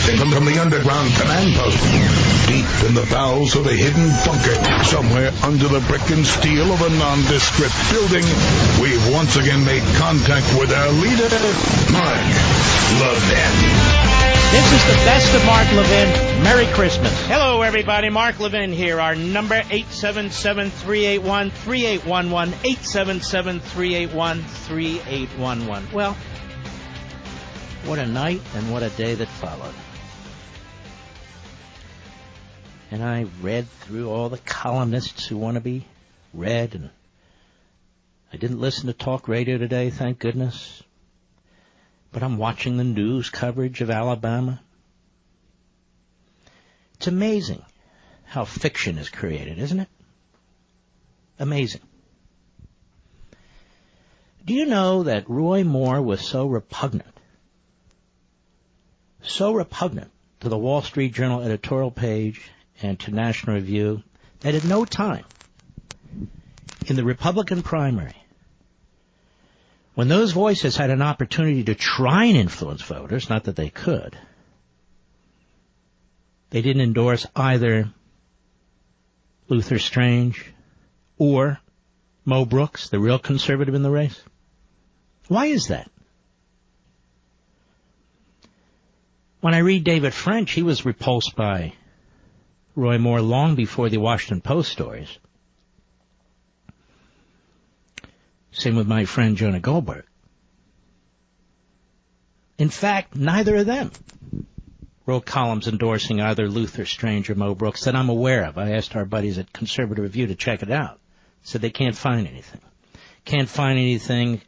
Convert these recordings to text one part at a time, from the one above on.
broadcasting from the underground command post, deep in the bowels of a hidden bunker, somewhere under the brick and steel of a nondescript building, we've once again made contact with our leader, Mark Levin. This is the best of Mark Levin. Merry Christmas. Hello, everybody. Mark Levin here. Our number, 877-381-3811, 877-381-3811. Well, what a night and what a day that followed. And I read through all the columnists who want to be read, and I didn't listen to talk radio today, thank goodness. But I'm watching the news coverage of Alabama. It's amazing how fiction is created, isn't it? Amazing. Do you know that Roy Moore was so repugnant to the Wall Street Journal editorial page and to National Review that at no time in the Republican primary, when those voices had an opportunity to try and influence voters, not that they could, they didn't endorse either Luther Strange or Mo Brooks, the real conservative in the race? Why is that? When I read David French, he was repulsed by Roy Moore long before the Washington Post stories. Same with my friend Jonah Goldberg. In fact, neither of them wrote columns endorsing either Luther Strange or Mo Brooks that I'm aware of. I asked our buddies at Conservative Review to check it out. Said they can't find anything. Can't find anything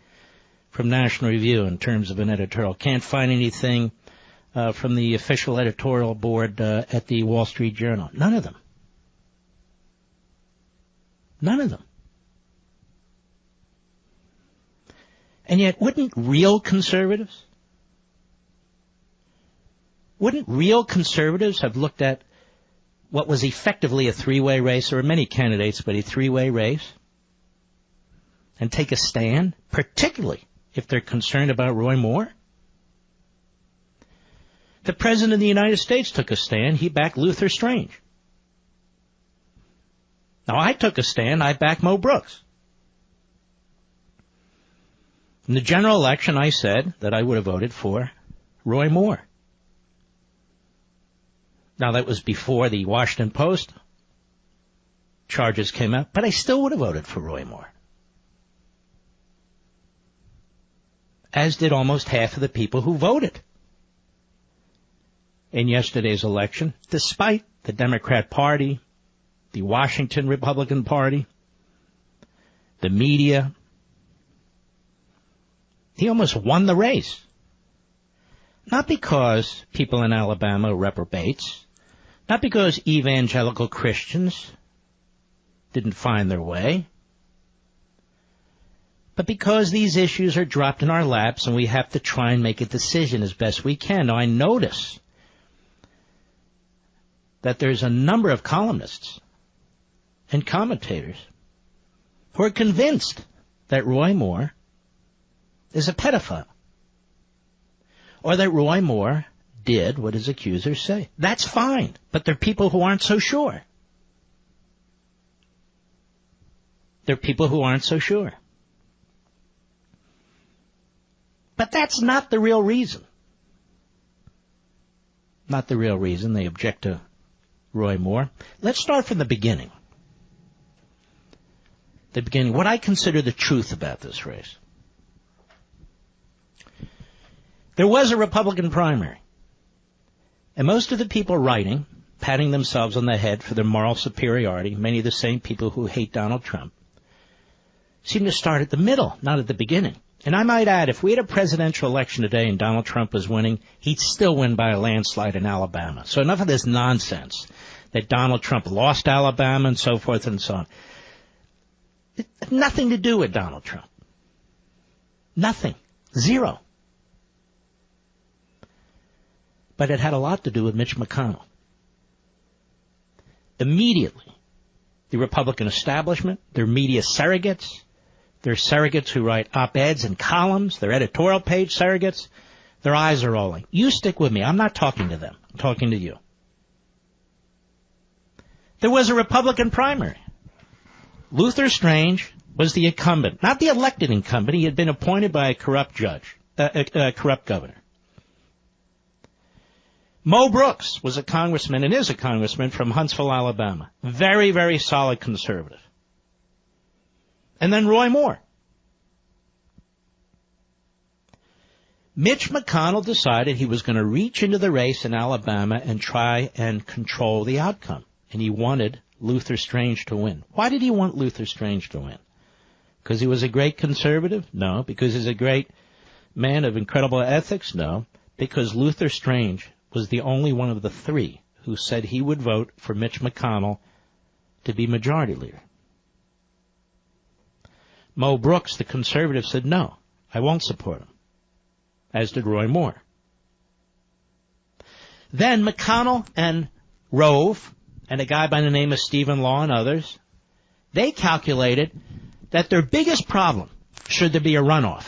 from National Review in terms of an editorial. Can't find anything from the official editorial board at the Wall Street Journal. None of them. None of them. And yet, wouldn't real conservatives have looked at what was effectively a three-way race? There were many candidates, but a three-way race, and take a stand, particularly if they're concerned about Roy Moore? The President of the United States took a stand. He backed Luther Strange. Now, I took a stand. I backed Mo Brooks. In the general election, I said that I would have voted for Roy Moore. Now, that was before the Washington Post charges came out, but I still would have voted for Roy Moore. As did almost half of the people who voted in yesterday's election, despite the Democrat Party, the Washington Republican Party, the media. He almost won the race. Not because people in Alabama are reprobates, not because evangelical Christians didn't find their way, but because these issues are dropped in our laps and we have to try and make a decision as best we can. Now, I notice that there's a number of columnists and commentators who are convinced that Roy Moore is a pedophile, or that Roy Moore did what his accusers say. That's fine, but there are people who aren't so sure. There are people who aren't so sure. But that's not the real reason. Not the real reason they object to Roy Moore. Let's start from the beginning. The beginning, what I consider the truth about this race. There was a Republican primary, and most of the people writing, patting themselves on the head for their moral superiority, many of the same people who hate Donald Trump, seem to start at the middle, not at the beginning. And I might add, if we had a presidential election today and Donald Trump was winning, he'd still win by a landslide in Alabama. So enough of this nonsense that Donald Trump lost Alabama and so forth and so on. It had nothing to do with Donald Trump. Nothing. Zero. But it had a lot to do with Mitch McConnell. Immediately, the Republican establishment, their media surrogates, their surrogates who write op-eds and columns, their editorial page surrogates, Their eyes are rolling. You stick with me. I'm not talking to them. I'm talking to you. There was a Republican primary. Luther Strange was the incumbent, not the elected incumbent. He had been appointed by a corrupt corrupt governor. Mo Brooks was a congressman and is a congressman from Huntsville, Alabama. Very, very solid conservative. And then Roy Moore. Mitch McConnell decided he was going to reach into the race in Alabama and try and control the outcome. And he wanted Luther Strange to win. Why did he want Luther Strange to win? Because he was a great conservative? No. Because he's a great man of incredible ethics? No. Because Luther Strange was the only one of the three who said he would vote for Mitch McConnell to be majority leader. Mo Brooks, the conservative, said, no, I won't support him, as did Roy Moore. Then McConnell and Rove, and a guy by the name of Stephen Law and others, they calculated that their biggest problem, should there be a runoff,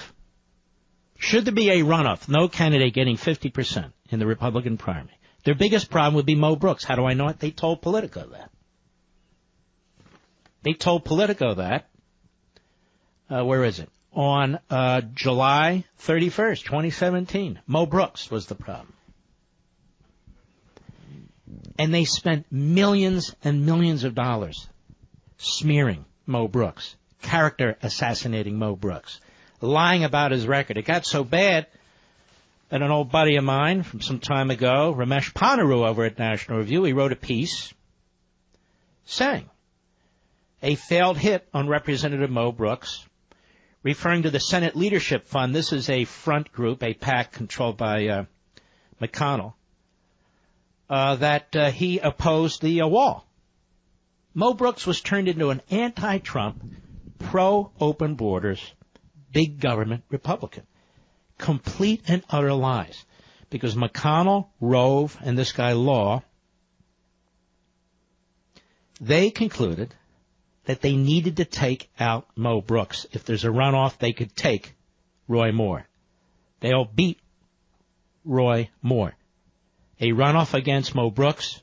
no candidate getting 50% in the Republican primary, their biggest problem would be Mo Brooks. How do I know it? They told Politico that. Where is it? On July 31st, 2017. Mo Brooks was the problem. And they spent millions and millions of dollars smearing Mo Brooks, character assassinating Mo Brooks, lying about his record. It got so bad that an old buddy of mine from some time ago, Ramesh Panaru over at National Review, he wrote a piece saying a failed hit on Representative Mo Brooks, referring to the Senate Leadership Fund. This is a front group, a PAC controlled by McConnell, that he opposed the wall. Mo Brooks was turned into an anti-Trump, pro-open borders, big government Republican. Complete and utter lies. Because McConnell, Rove, and this guy Law, they concluded that they needed to take out Mo Brooks. If there's a runoff, they could take Roy Moore. They'll beat Roy Moore. A runoff against Mo Brooks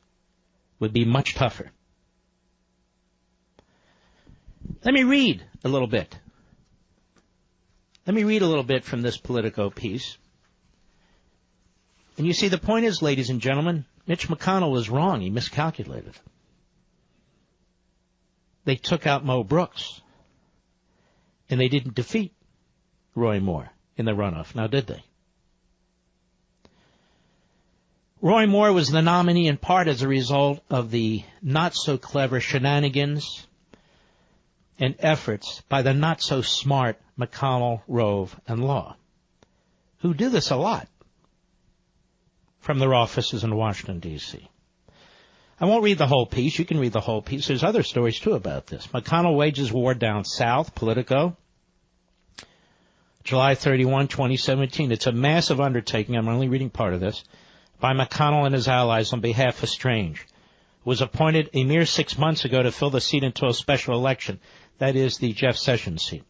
would be much tougher. Let me read a little bit from this Politico piece. And you see, the point is, ladies and gentlemen, Mitch McConnell was wrong. He miscalculated. They took out Mo Brooks, and they didn't defeat Roy Moore in the runoff. Now, did they? Roy Moore was the nominee in part as a result of the not-so-clever shenanigans and efforts by the not-so-smart McConnell, Rove, and Law, who do this a lot from their offices in Washington, D.C. I won't read the whole piece. You can read the whole piece. There's other stories, too, about this. McConnell wages war down south, Politico, July 31, 2017. It's a massive undertaking. I'm only reading part of this. By McConnell and his allies on behalf of Strange, who was appointed a mere 6 months ago to fill the seat until a special election. That is the Jeff Sessions seat.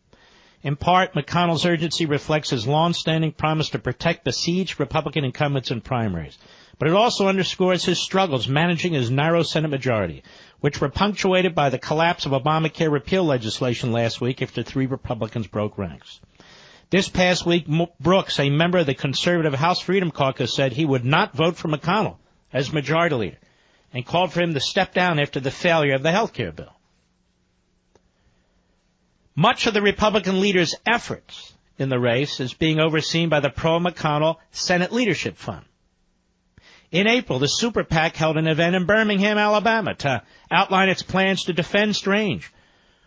In part, McConnell's urgency reflects his long-standing promise to protect besieged Republican incumbents in primaries. But it also underscores his struggles managing his narrow Senate majority, which were punctuated by the collapse of Obamacare repeal legislation last week after 3 Republicans broke ranks. This past week, Brooks, a member of the conservative House Freedom Caucus, said he would not vote for McConnell as majority leader and called for him to step down after the failure of the health care bill. Much of the Republican leader's efforts in the race is being overseen by the pro-McConnell Senate Leadership Fund. In April, the Super PAC held an event in Birmingham, Alabama, to outline its plans to defend Strange,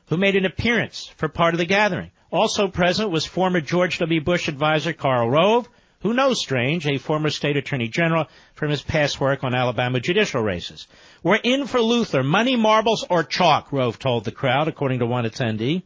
who made an appearance for part of the gathering. Also present was former George W. Bush advisor Karl Rove, who knows Strange, a former state attorney general, from his past work on Alabama judicial races. We're in for Luther, money, marbles, or chalk, Rove told the crowd, according to one attendee.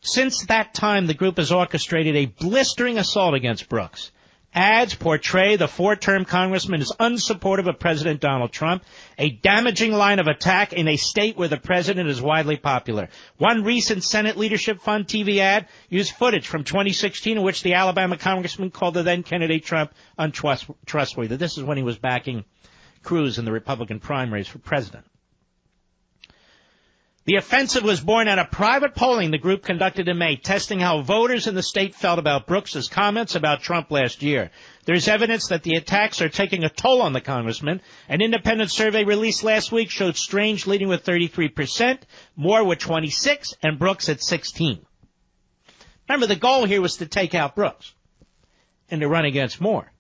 Since that time, the group has orchestrated a blistering assault against Brooks, Ads portray the four-term congressman as unsupportive of President Donald Trump, a damaging line of attack in a state where the president is widely popular. One recent Senate Leadership Fund TV ad used footage from 2016 in which the Alabama congressman called the then-candidate Trump untrustworthy. This is when he was backing Cruz in the Republican primaries for president. The offensive was born out of private polling the group conducted in May, testing how voters in the state felt about Brooks's comments about Trump last year. There's evidence that the attacks are taking a toll on the congressman. An independent survey released last week showed Strange leading with 33%, Moore with 26%, and Brooks at 16%. Remember, the goal here was to take out Brooks and to run against Moore.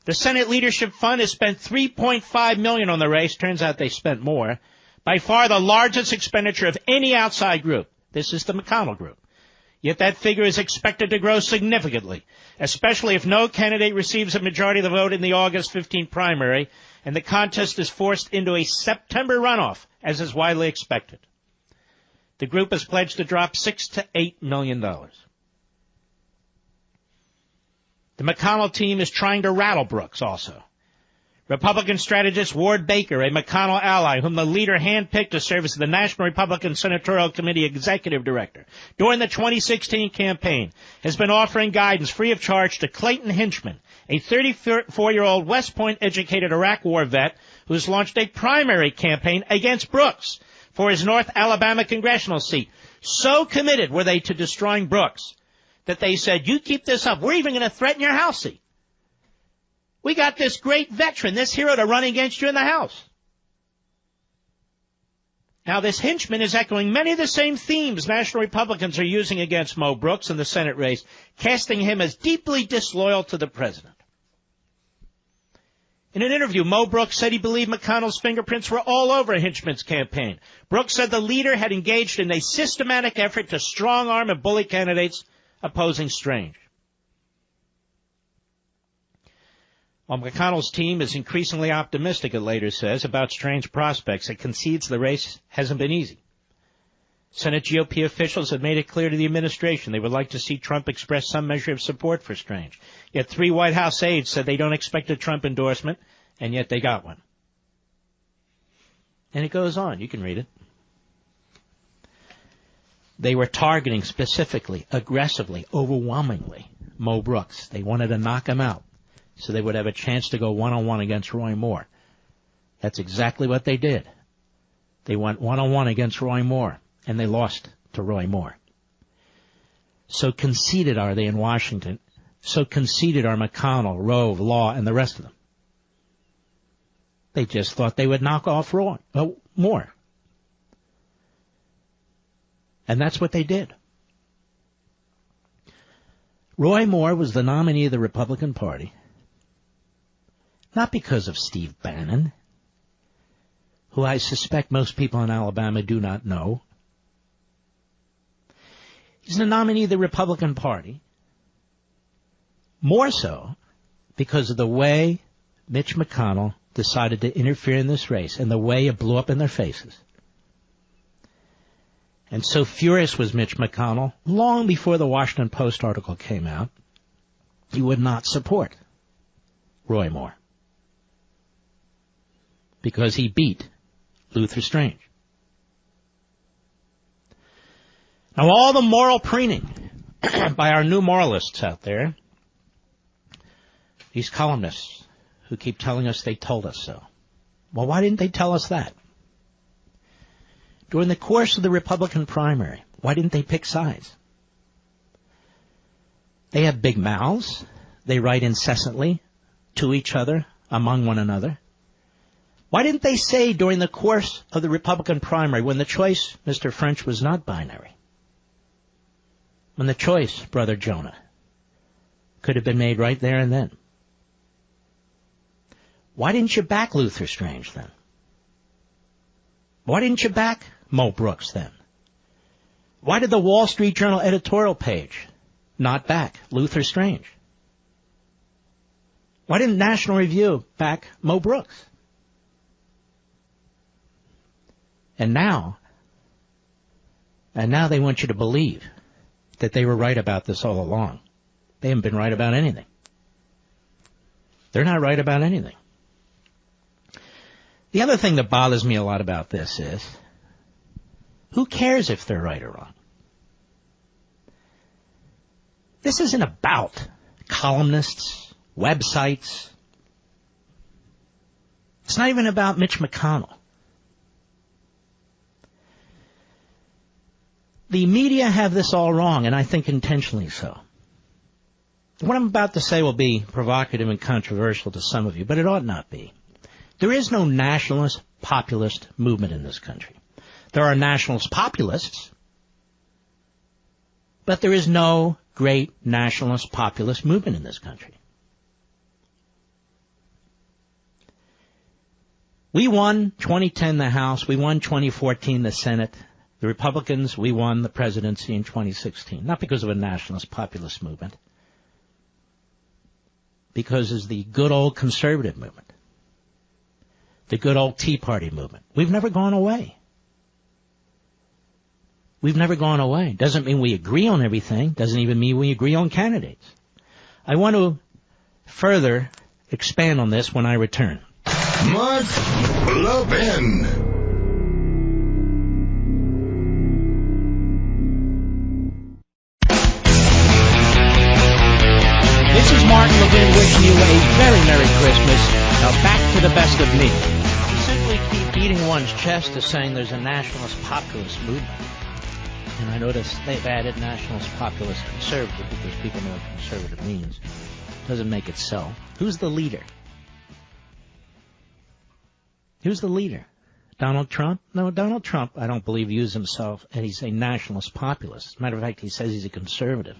The Senate Leadership Fund has spent $3.5 million on the race. Turns out they spent more. By far the largest expenditure of any outside group. This is the McConnell group. Yet that figure is expected to grow significantly, especially if no candidate receives a majority of the vote in the August 15 primary and the contest is forced into a September runoff, as is widely expected. The group has pledged to drop $6 to $8 million. The McConnell team is trying to rattle Brooks also. Republican strategist Ward Baker, a McConnell ally, whom the leader handpicked to serve as the National Republican Senatorial Committee executive director during the 2016 campaign, has been offering guidance free of charge to Clayton Hinchman, a 34-year-old West Point-educated Iraq war vet who has launched a primary campaign against Brooks for his North Alabama congressional seat. So committed were they to destroying Brooks that they said, you keep this up, we're even going to threaten your House seat. We got this great veteran, this hero, to run against you in the House. Now, this Hinchman is echoing many of the same themes National Republicans are using against Mo Brooks in the Senate race, casting him as deeply disloyal to the president. In an interview, Mo Brooks said he believed McConnell's fingerprints were all over Hinchman's campaign. Brooks said the leader had engaged in a systematic effort to strong-arm and bully candidates opposing Strange. While McConnell's team is increasingly optimistic, it later says, about Strange's prospects, it concedes the race hasn't been easy. Senate GOP officials have made it clear to the administration they would like to see Trump express some measure of support for Strange. Yet 3 White House aides said they don't expect a Trump endorsement, and yet they got one. And it goes on. You can read it. They were targeting specifically, aggressively, overwhelmingly Mo Brooks. They wanted to knock him out so they would have a chance to go one-on-one against Roy Moore. That's exactly what they did. They went one-on-one against Roy Moore, and they lost to Roy Moore. So conceited are they in Washington. So conceited are McConnell, Rove, Law, and the rest of them. They just thought they would knock off Moore. And that's what they did. Roy Moore was the nominee of the Republican Party, not because of Steve Bannon, who I suspect most people in Alabama do not know. He's the nominee of the Republican Party, more so because of the way Mitch McConnell decided to interfere in this race and the way it blew up in their faces. And so furious was Mitch McConnell, long before the Washington Post article came out, he would not support Roy Moore because he beat Luther Strange. Now, all the moral preening by our new moralists out there, these columnists who keep telling us they told us so. Well, why didn't they tell us that? During the course of the Republican primary, why didn't they pick sides? They have big mouths. They write incessantly to each other, among one another. Why didn't they say during the course of the Republican primary, when the choice, Mr. French, was not binary, when the choice, Brother Jonah, could have been made right there and then? Why didn't you back Luther Strange then? Why didn't you back Mo Brooks then? Why did the Wall Street Journal editorial page not back Luther Strange? Why didn't National Review back Mo Brooks? And now they want you to believe that they were right about this all along. They haven't been right about anything. They're not right about anything. The other thing that bothers me a lot about this is, who cares if they're right or wrong? This isn't about columnists, websites. It's not even about Mitch McConnell. The media have this all wrong, and I think intentionally so. What I'm about to say will be provocative and controversial to some of you, but it ought not be. There is no nationalist populist movement in this country. There are nationalist populists, but there is no great nationalist populist movement in this country. We won 2010 the House. We won 2014 the Senate. The Republicans, we won the presidency in 2016. Not because of a nationalist populist movement. Because it's the good old conservative movement. The good old Tea Party movement. We've never gone away. We've never gone away. Doesn't mean we agree on everything. Doesn't even mean we agree on candidates. I want to further expand on this when I return. Mark Levin. This is Mark Levin wishing you a very Merry Christmas. Now back to the best of me. You simply keep beating one's chest to saying there's a nationalist populist movement. And I notice they've added nationalist populist conservative because people know what conservative means. Doesn't make it so. Who's the leader? Who's the leader? Donald Trump? No, Donald Trump, I don't believe, views himself as he's a nationalist populist. As a matter of fact, he says he's a conservative.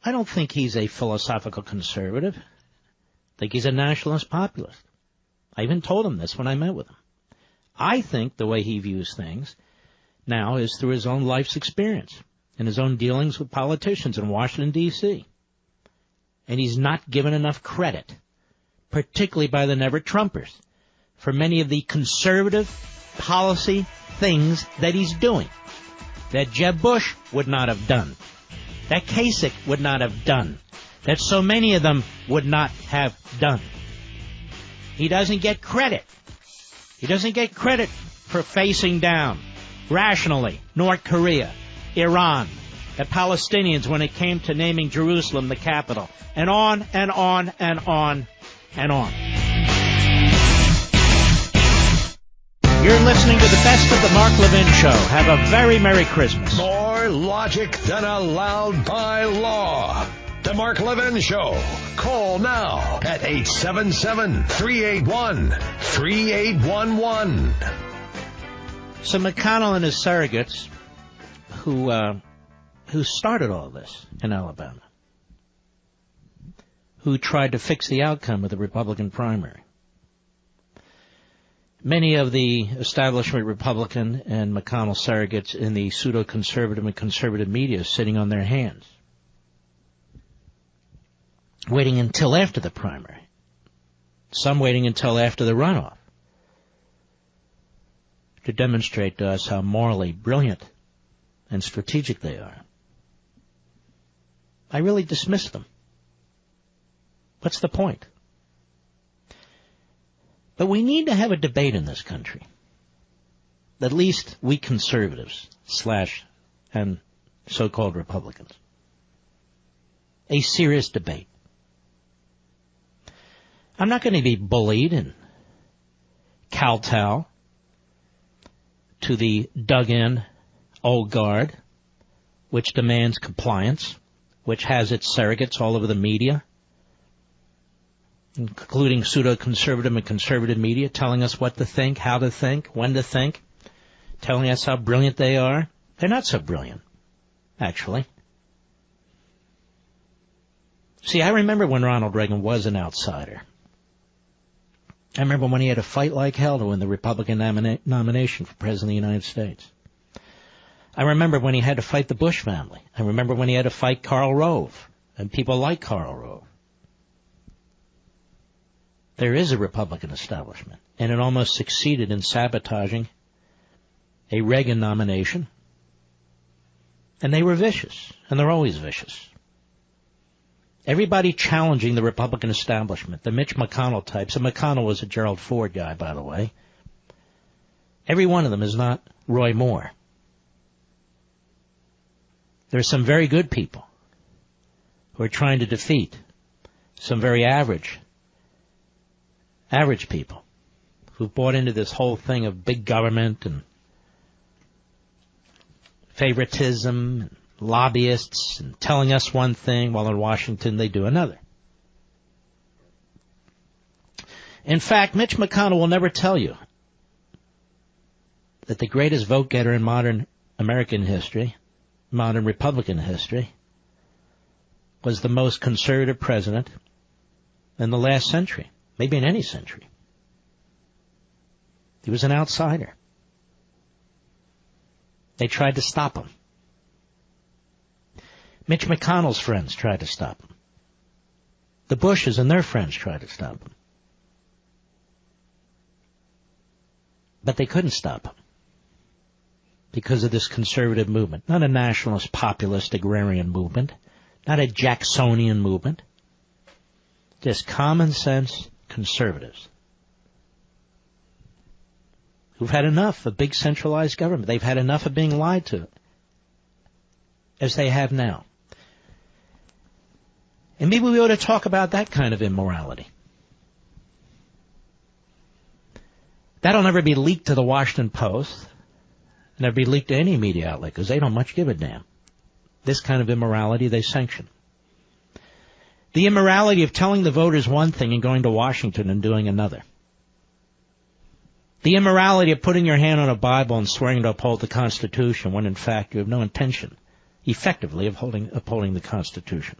I don't think he's a philosophical conservative. I think he's a nationalist populist. I even told him this when I met with him. I think the way he views things now is through his own life's experience and his own dealings with politicians in Washington, D.C. And he's not given enough credit, particularly by the never-Trumpers, for many of the conservative policy things that he's doing, that Jeb Bush would not have done, that Kasich would not have done, that so many of them would not have done. He doesn't get credit. He doesn't get credit for facing down rationally North Korea, Iran, the Palestinians when it came to naming Jerusalem the capital, and on and on and on and on. You're listening to the best of the Mark Levin Show. Have a very Merry Christmas. More logic than allowed by law. The Mark Levin Show. Call now at 877-381-3811. So McConnell and his surrogates, who started all this in Alabama, who tried to fix the outcome of the Republican primary. Many of the establishment Republican and McConnell surrogates in the pseudo-conservative and conservative media sitting on their hands, waiting until after the primary, some waiting until after the runoff, to demonstrate to us how morally brilliant and strategic they are. I really dismiss them. What's the point? But we need to have a debate in this country. At least we conservatives / and so-called Republicans. A serious debate. I'm not going to be bullied and kowtow to the dug-in old guard, which demands compliance, which has its surrogates all over the media, including pseudo-conservative and conservative media, telling us what to think, how to think, when to think, telling us how brilliant they are. They're not so brilliant, actually. See, I remember when Ronald Reagan was an outsider. I remember when he had to fight like hell to win the Republican nomination for President of the United States. I remember when he had to fight the Bush family. I remember when he had to fight Karl Rove and people like Karl Rove. There is a Republican establishment, and it almost succeeded in sabotaging a Reagan nomination. And they were vicious, and they're always vicious. Everybody challenging the Republican establishment, the Mitch McConnell types, and McConnell was a Gerald Ford guy, by the way. Every one of them is not Roy Moore. There are some very good people who are trying to defeat some very average people who've bought into this whole thing of big government and favoritism and lobbyists and telling us one thing while in Washington they do another. In fact, Mitch McConnell will never tell you that the greatest vote getter in modern American history, modern Republican history, was the most conservative president in the last century, maybe in any century. He was an outsider. They tried to stop him. Mitch McConnell's friends tried to stop him. The Bushes and their friends tried to stop him. But they couldn't stop him because of this conservative movement. Not a nationalist, populist, agrarian movement. Not a Jacksonian movement. Just common sense conservatives who've had enough of big centralized government. They've had enough of being lied to, as they have now. And maybe we ought to talk about that kind of immorality. That'll never be leaked to the Washington Post, never be leaked to any media outlet, because they don't much give a damn. This kind of immorality they sanction. The immorality of telling the voters one thing and going to Washington and doing another. The immorality of putting your hand on a Bible and swearing to uphold the Constitution when in fact you have no intention, effectively, of upholding the Constitution.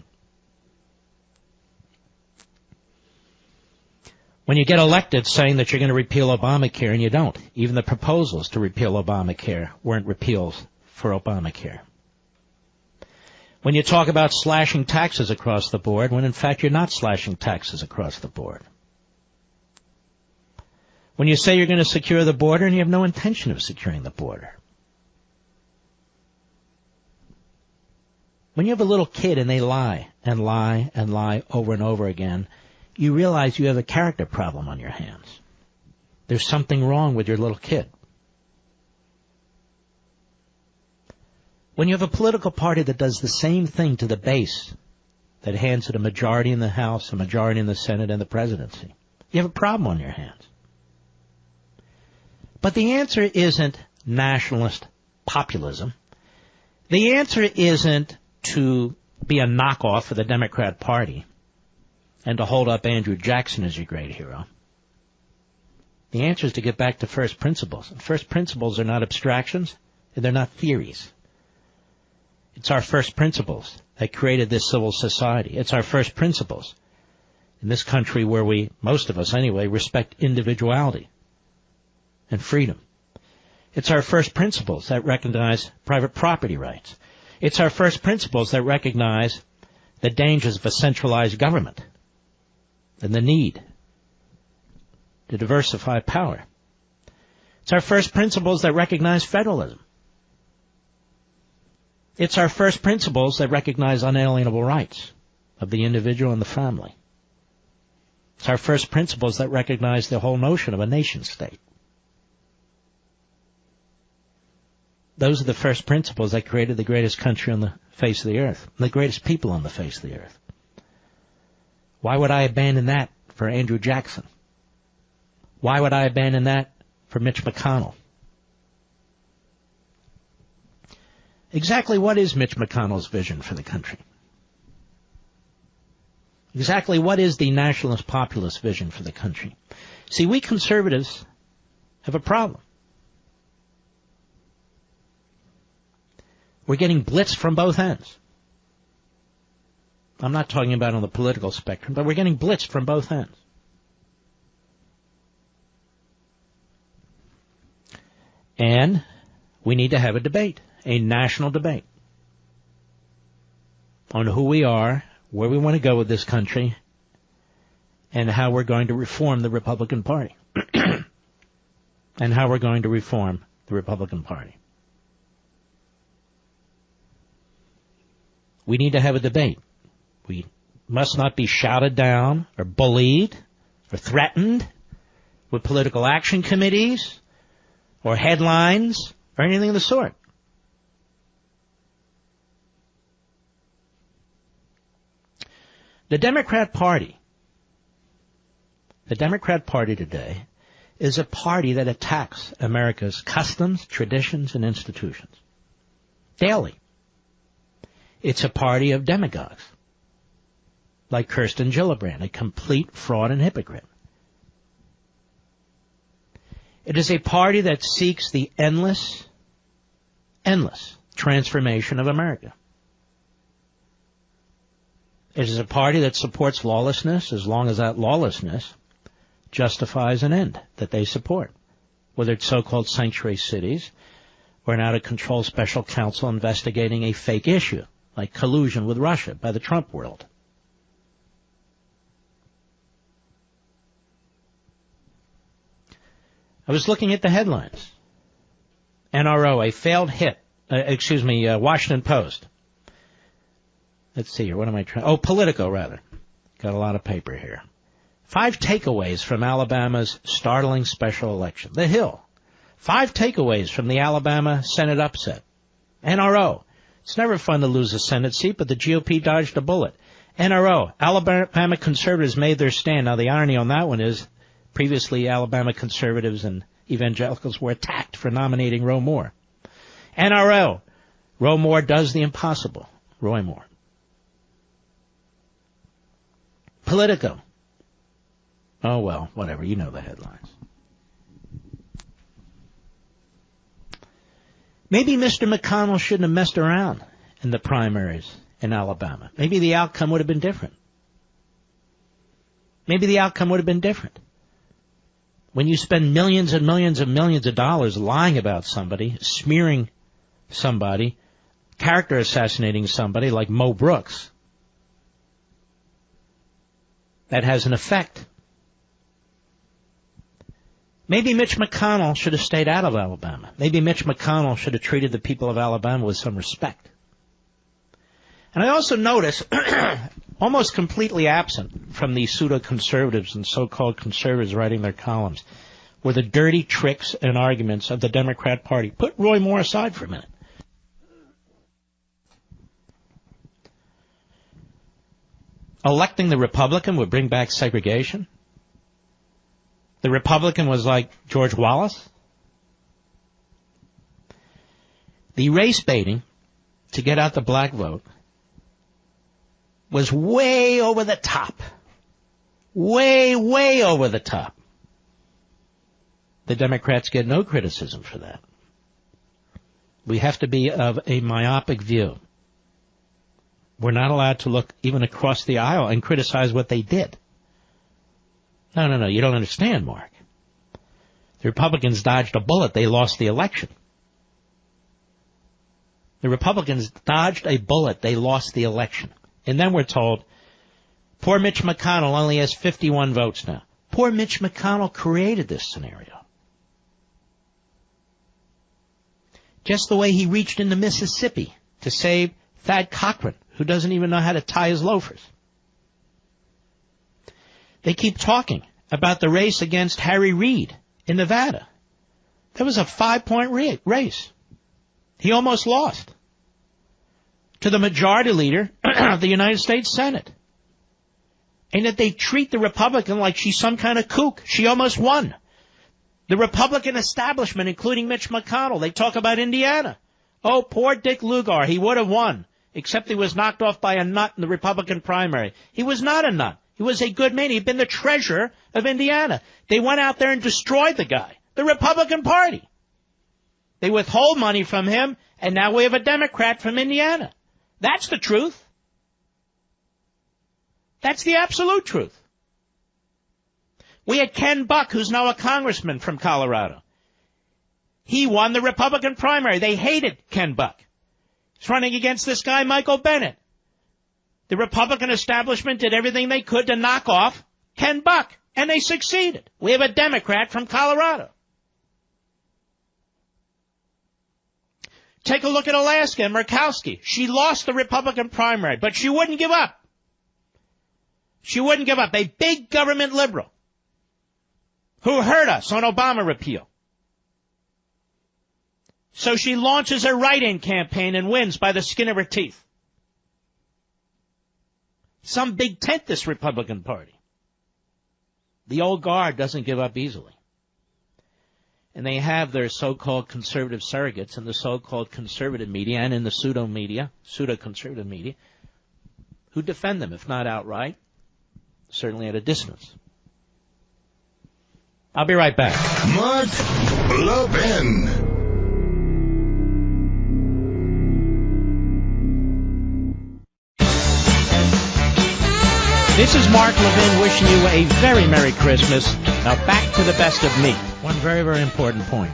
When you get elected saying that you're going to repeal Obamacare and you don't. Even the proposals to repeal Obamacare weren't repeals for Obamacare. When you talk about slashing taxes across the board when in fact you're not slashing taxes across the board. When you say you're going to secure the border and you have no intention of securing the border. When you have a little kid and they lie and lie and lie over and over again, you realize you have a character problem on your hands. There's something wrong with your little kid. When you have a political party that does the same thing to the base, that hands it a majority in the House, a majority in the Senate, and the presidency, you have a problem on your hands. But the answer isn't nationalist populism. The answer isn't to be a knockoff of the Democrat Party and to hold up Andrew Jackson as your great hero. The answer is to get back to first principles. First principles are not abstractions, and they're not theories. It's our first principles that created this civil society. It's our first principles in this country where we, most of us anyway, respect individuality and freedom. It's our first principles that recognize private property rights. It's our first principles that recognize the dangers of a centralized government and the need to diversify power. It's our first principles that recognize federalism. It's our first principles that recognize unalienable rights of the individual and the family. It's our first principles that recognize the whole notion of a nation state. Those are the first principles that created the greatest country on the face of the earth, the greatest people on the face of the earth. Why would I abandon that for Andrew Jackson? Why would I abandon that for Mitch McConnell? Exactly what is Mitch McConnell's vision for the country? Exactly what is the nationalist populist vision for the country? See, we conservatives have a problem. We're getting blitzed from both ends. I'm not talking about on the political spectrum, but we're getting blitzed from both ends. And we need to have a debate, a national debate, on who we are, where we want to go with this country, and how we're going to reform the Republican Party. And how we're going to reform the Republican Party. We need to have a debate. We must not be shouted down or bullied or threatened with political action committees or headlines or anything of the sort. The Democrat Party today is a party that attacks America's customs, traditions, and institutions daily. It's a party of demagogues, like Kirsten Gillibrand, a complete fraud and hypocrite. It is a party that seeks the endless transformation of America. It is a party that supports lawlessness as long as that lawlessness justifies an end that they support, whether it's so-called sanctuary cities or an out-of-control special counsel investigating a fake issue, like collusion with Russia by the Trump world. I was looking at the headlines. NRO, a failed hit. Washington Post. Let's see here. What am I trying? Oh, Politico, rather. Got a lot of paper here. 5 takeaways from Alabama's startling special election. The Hill. 5 takeaways from the Alabama Senate upset. NRO. It's never fun to lose a Senate seat, but the GOP dodged a bullet. NRO. Alabama conservatives made their stand. Now, the irony on that one is previously Alabama conservatives and evangelicals were attacked for nominating Roy Moore. NRO. Roy Moore does the impossible. Roy Moore. Politico. Oh, well, whatever. You know the headlines. Maybe Mr. McConnell shouldn't have messed around in the primaries in Alabama. Maybe the outcome would have been different. When you spend millions and millions and millions of dollars lying about somebody, smearing somebody, character assassinating somebody like Mo Brooks, that has an effect. Maybe Mitch McConnell should have stayed out of Alabama. Maybe Mitch McConnell should have treated the people of Alabama with some respect. And I also notice, almost completely absent from the pseudo-conservatives and so-called conservatives writing their columns, were the dirty tricks and arguments of the Democrat Party. Put Roy Moore aside for a minute. Electing the Republican would bring back segregation. The Republican was like George Wallace. The race baiting to get out the black vote was way over the top. Way, way over the top. The Democrats get no criticism for that. We have to be of a myopic view. We're not allowed to look even across the aisle and criticize what they did. No, you don't understand, Mark. The Republicans dodged a bullet. They lost the election. The Republicans dodged a bullet. They lost the election. And then we're told, poor Mitch McConnell only has 51 votes now. Poor Mitch McConnell created this scenario. Just the way he reached into Mississippi to save Thad Cochran, who doesn't even know how to tie his loafers. They keep talking about the race against Harry Reid in Nevada. That was a 5-point race. He almost lost to the majority leader of the United States Senate. And that they treat the Republican like she's some kind of kook. She almost won. The Republican establishment, including Mitch McConnell, they talk about Indiana. Oh, poor Dick Lugar, he would have won, except he was knocked off by a nut in the Republican primary. He was not a nut. He was a good man. He'd been the treasurer of Indiana. They went out there and destroyed the guy, the Republican Party. They withhold money from him, and now we have a Democrat from Indiana. That's the truth. That's the absolute truth. We had Ken Buck, who's now a congressman from Colorado. He won the Republican primary. They hated Ken Buck. He's running against this guy, Michael Bennet. The Republican establishment did everything they could to knock off Ken Buck, and they succeeded. We have a Democrat from Colorado. Take a look at Alaska and Murkowski. She lost the Republican primary, but she wouldn't give up. She wouldn't give up. A big government liberal who hurt us on Obama repeal. So she launches a write-in campaign and wins by the skin of her teeth. Some big tent, this Republican Party. The old guard doesn't give up easily. And they have their so-called conservative surrogates in the so-called conservative media and in the pseudo-conservative media, who defend them, if not outright, certainly at a distance. I'll be right back. Mark Levin. This is Mark Levin wishing you a very Merry Christmas. Now back to the best of me. One very, very important point.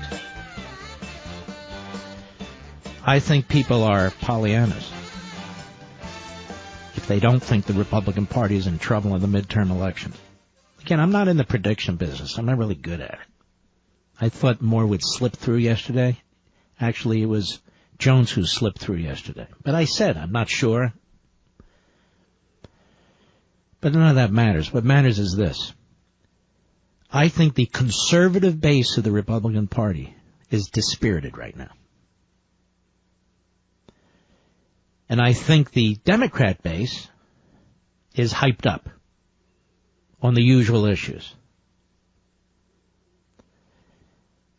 I think people are Pollyannas if they don't think the Republican Party is in trouble in the midterm election. Again, I'm not in the prediction business. I'm not really good at it. I thought more would slip through yesterday. Actually, it was Jones who slipped through yesterday. But I said I'm not sure. But none of that matters. What matters is this. I think the conservative base of the Republican Party is dispirited right now. And I think the Democrat base is hyped up on the usual issues.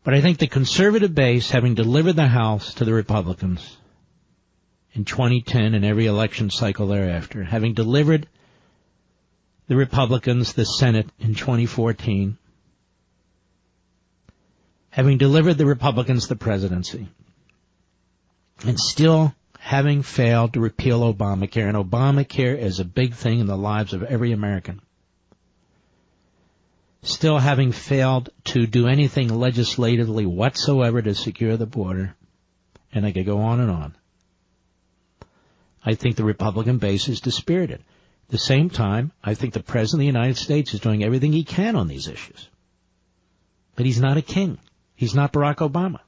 But I think the conservative base, having delivered the House to the Republicans in 2010 and every election cycle thereafter, having delivered the Republicans the Senate in 2014, having delivered the Republicans the presidency, and still having failed to repeal Obamacare, and Obamacare is a big thing in the lives of every American, still having failed to do anything legislatively whatsoever to secure the border, and I could go on and on. I think the Republican base is dispirited. At the same time, I think the President of the United States is doing everything he can on these issues. But he's not a king. He's not Barack Obama.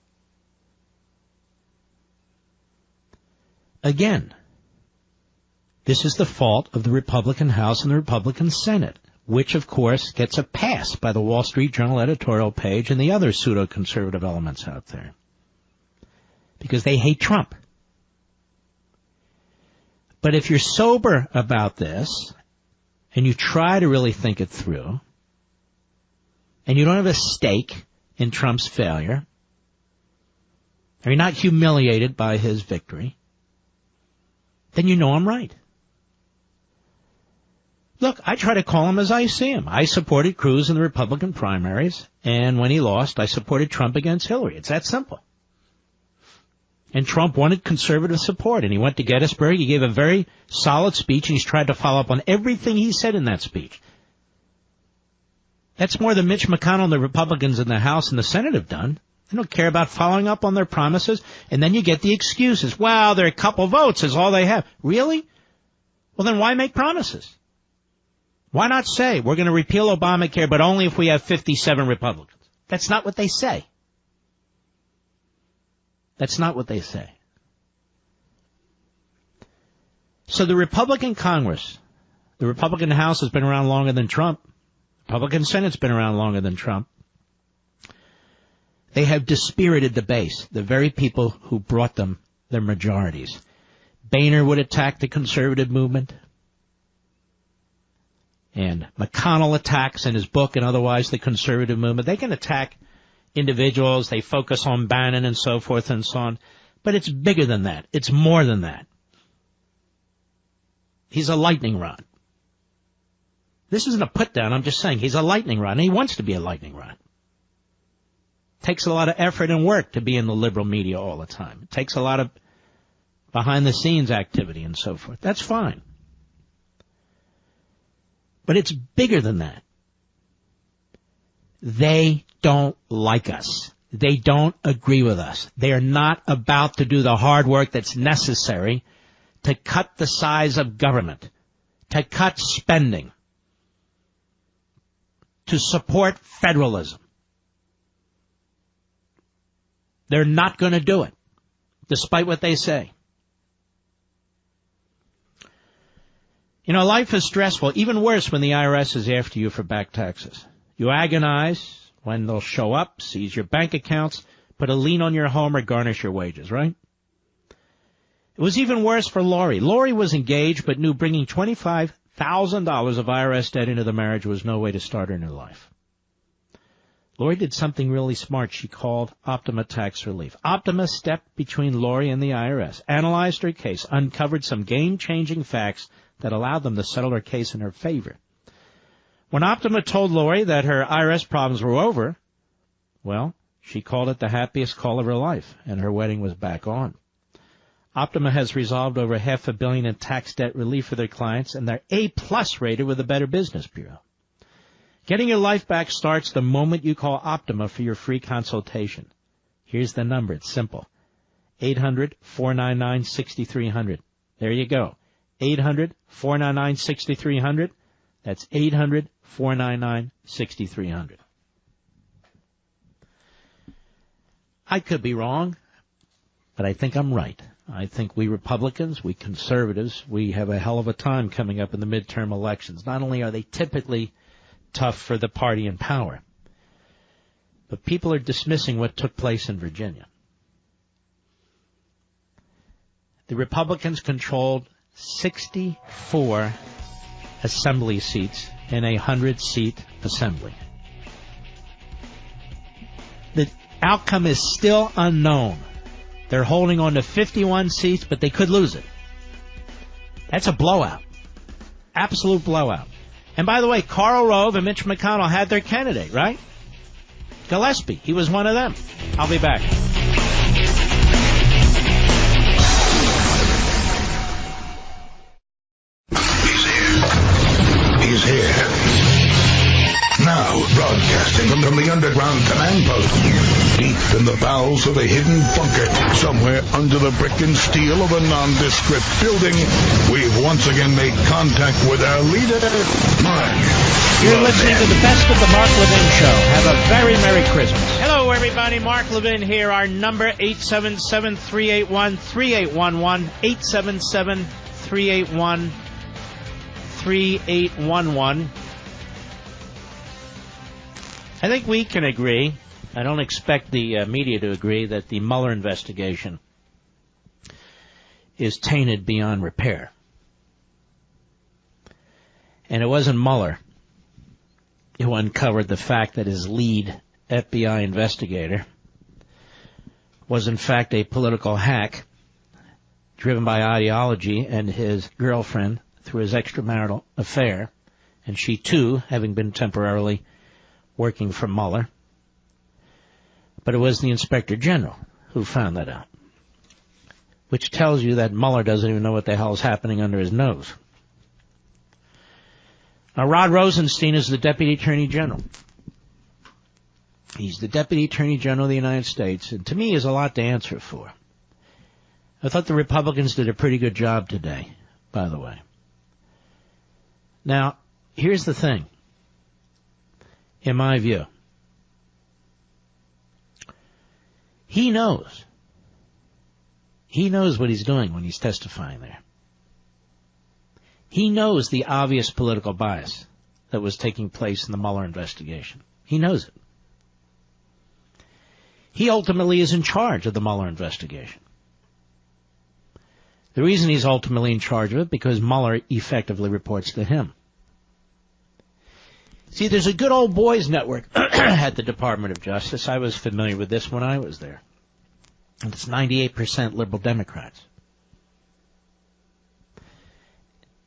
Again, this is the fault of the Republican House and the Republican Senate, which, of course, gets a pass by the Wall Street Journal editorial page and the other pseudo-conservative elements out there. Because they hate Trump. But if you're sober about this, and you try to really think it through, and you don't have a stake in Trump's failure, or you're not humiliated by his victory, then you know I'm right. Look, I try to call him as I see him. I supported Cruz in the Republican primaries, and when he lost, I supported Trump against Hillary. It's that simple. And Trump wanted conservative support, and he went to Gettysburg. He gave a very solid speech, and he's tried to follow up on everything he said in that speech. That's more than Mitch McConnell and the Republicans in the House and the Senate have done. They don't care about following up on their promises, and then you get the excuses. Well, they're a couple votes is all they have. Really? Well, then why make promises? Why not say, we're going to repeal Obamacare, but only if we have 57 Republicans? That's not what they say. That's not what they say. So the Republican Congress, the Republican House has been around longer than Trump. The Republican Senate's been around longer than Trump. They have dispirited the base, the very people who brought them their majorities. Boehner would attack the conservative movement. And McConnell attacks in his book and otherwise the conservative movement. They can attack individuals, they focus on Bannon and so forth and so on. But it's bigger than that. It's more than that. He's a lightning rod. This isn't a put down, I'm just saying he's a lightning rod, and he wants to be a lightning rod. Takes a lot of effort and work to be in the liberal media all the time. It takes a lot of behind the scenes activity and so forth. That's fine. But it's bigger than that. They don't like us. They don't agree with us. They are not about to do the hard work that's necessary to cut the size of government, to cut spending, to support federalism. They're not going to do it, despite what they say. You know, life is stressful, even worse when the IRS is after you for back taxes. You agonize when they'll show up, seize your bank accounts, put a lien on your home, or garnish your wages, right? It was even worse for Lori. Lori was engaged but knew bringing $25,000 of IRS debt into the marriage was no way to start her new life. Lori did something really smart she called Optima Tax Relief. Optima stepped between Lori and the IRS, analyzed her case, uncovered some game-changing facts that allowed them to settle her case in her favor. When Optima told Lori that her IRS problems were over, well, she called it the happiest call of her life, and her wedding was back on. Optima has resolved over $500 million in tax debt relief for their clients, and they're A-plus rated with the Better Business Bureau. Getting your life back starts the moment you call Optima for your free consultation. Here's the number. It's simple. 800-499-6300. There you go. 800-499-6300. That's 800-499-6300. I could be wrong, but I think I'm right. I think we Republicans, we conservatives, we have a hell of a time coming up in the midterm elections. Not only are they typically tough for the party in power, but people are dismissing what took place in Virginia. The Republicans controlled 64 assembly seats in a 100-seat assembly. The outcome is still unknown. They're holding on to 51 seats, but they could lose it. That's a blowout. Absolute blowout. And by the way, Karl Rove and Mitch McConnell had their candidate, right? Gillespie. He was one of them. I'll be back. He's here. Now, broadcasting from the underground command post, deep in the bowels of a hidden bunker, somewhere under the brick and steel of a nondescript building, we've once again made contact with our leader, Mark. You're listening to the best of the Mark Levin Show. Have a very Merry Christmas. Hello, everybody. Mark Levin here. Our number, 877-381-3811, 877-381-3811. I think we can agree, I don't expect the media to agree, that the Mueller investigation is tainted beyond repair. And it wasn't Mueller who uncovered the fact that his lead FBI investigator was in fact a political hack driven by ideology and his girlfriend through his extramarital affair, and she too having been temporarily working for Mueller. But it was the Inspector General who found that out, which tells you that Mueller doesn't even know what the hell is happening under his nose. Now, Rod Rosenstein is the Deputy Attorney General. He's the Deputy Attorney General of the United States, and to me is a lot to answer for. I thought the Republicans did a pretty good job today, by the way. Now, here's the thing. In my view, he knows what he's doing when he's testifying there. He knows the obvious political bias that was taking place in the Mueller investigation. He knows it. He ultimately is in charge of the Mueller investigation. The reason he's ultimately in charge of it, because Mueller effectively reports to him. See, there's a good old boys network at the Department of Justice. I was familiar with this when I was there. And it's 98% liberal Democrats.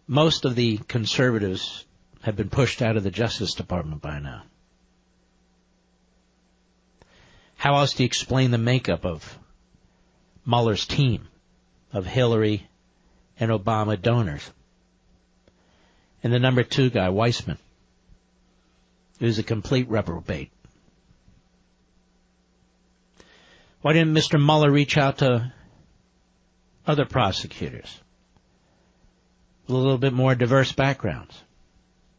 Most of the conservatives have been pushed out of the Justice Department by now. How else do you explain the makeup of Mueller's team of Hillary and Obama donors? And the number 2 guy, Weissman, who's a complete reprobate. Why didn't Mr. Mueller reach out to other prosecutors with a little bit more diverse backgrounds?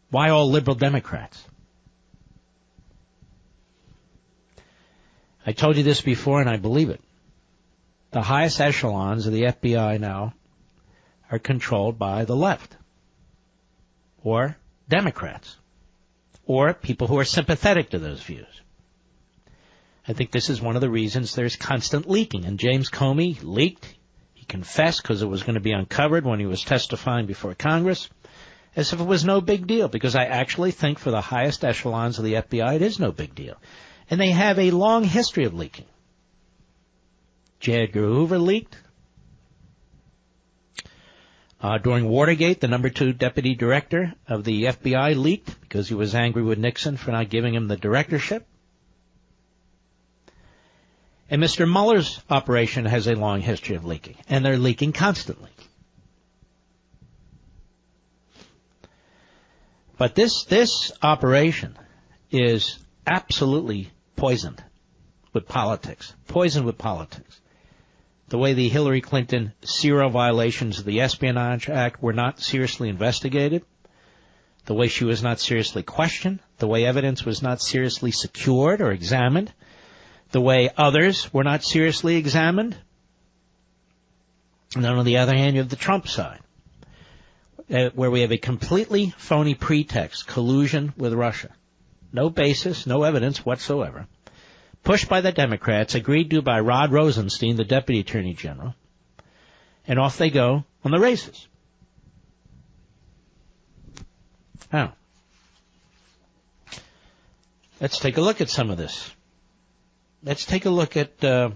Why all liberal Democrats? I told you this before, and I believe it. The highest echelons of the FBI now are controlled by the left. or Democrats, or people who are sympathetic to those views. I think this is one of the reasons there's constant leaking. And James Comey leaked. He confessed because it was going to be uncovered when he was testifying before Congress, as if it was no big deal, because I actually think for the highest echelons of the FBI it is no big deal. And they have a long history of leaking. J. Edgar Hoover leaked. During Watergate, the number 2 deputy director of the FBI leaked because he was angry with Nixon for not giving him the directorship. And Mr. Mueller's operation has a long history of leaking, and they're leaking constantly. But this operation is absolutely poisoned with politics. Poisoned with politics. The way the Hillary Clinton zero violations of the Espionage Act were not seriously investigated, the way she was not seriously questioned, the way evidence was not seriously secured or examined, the way others were not seriously examined. And then on the other hand, you have the Trump side, where we have a completely phony pretext, collusion with Russia. No basis, no evidence whatsoever. Pushed by the Democrats, agreed to by Rod Rosenstein, the Deputy Attorney General, and off they go on the races. Now, let's take a look at some of this. Let's take a look at the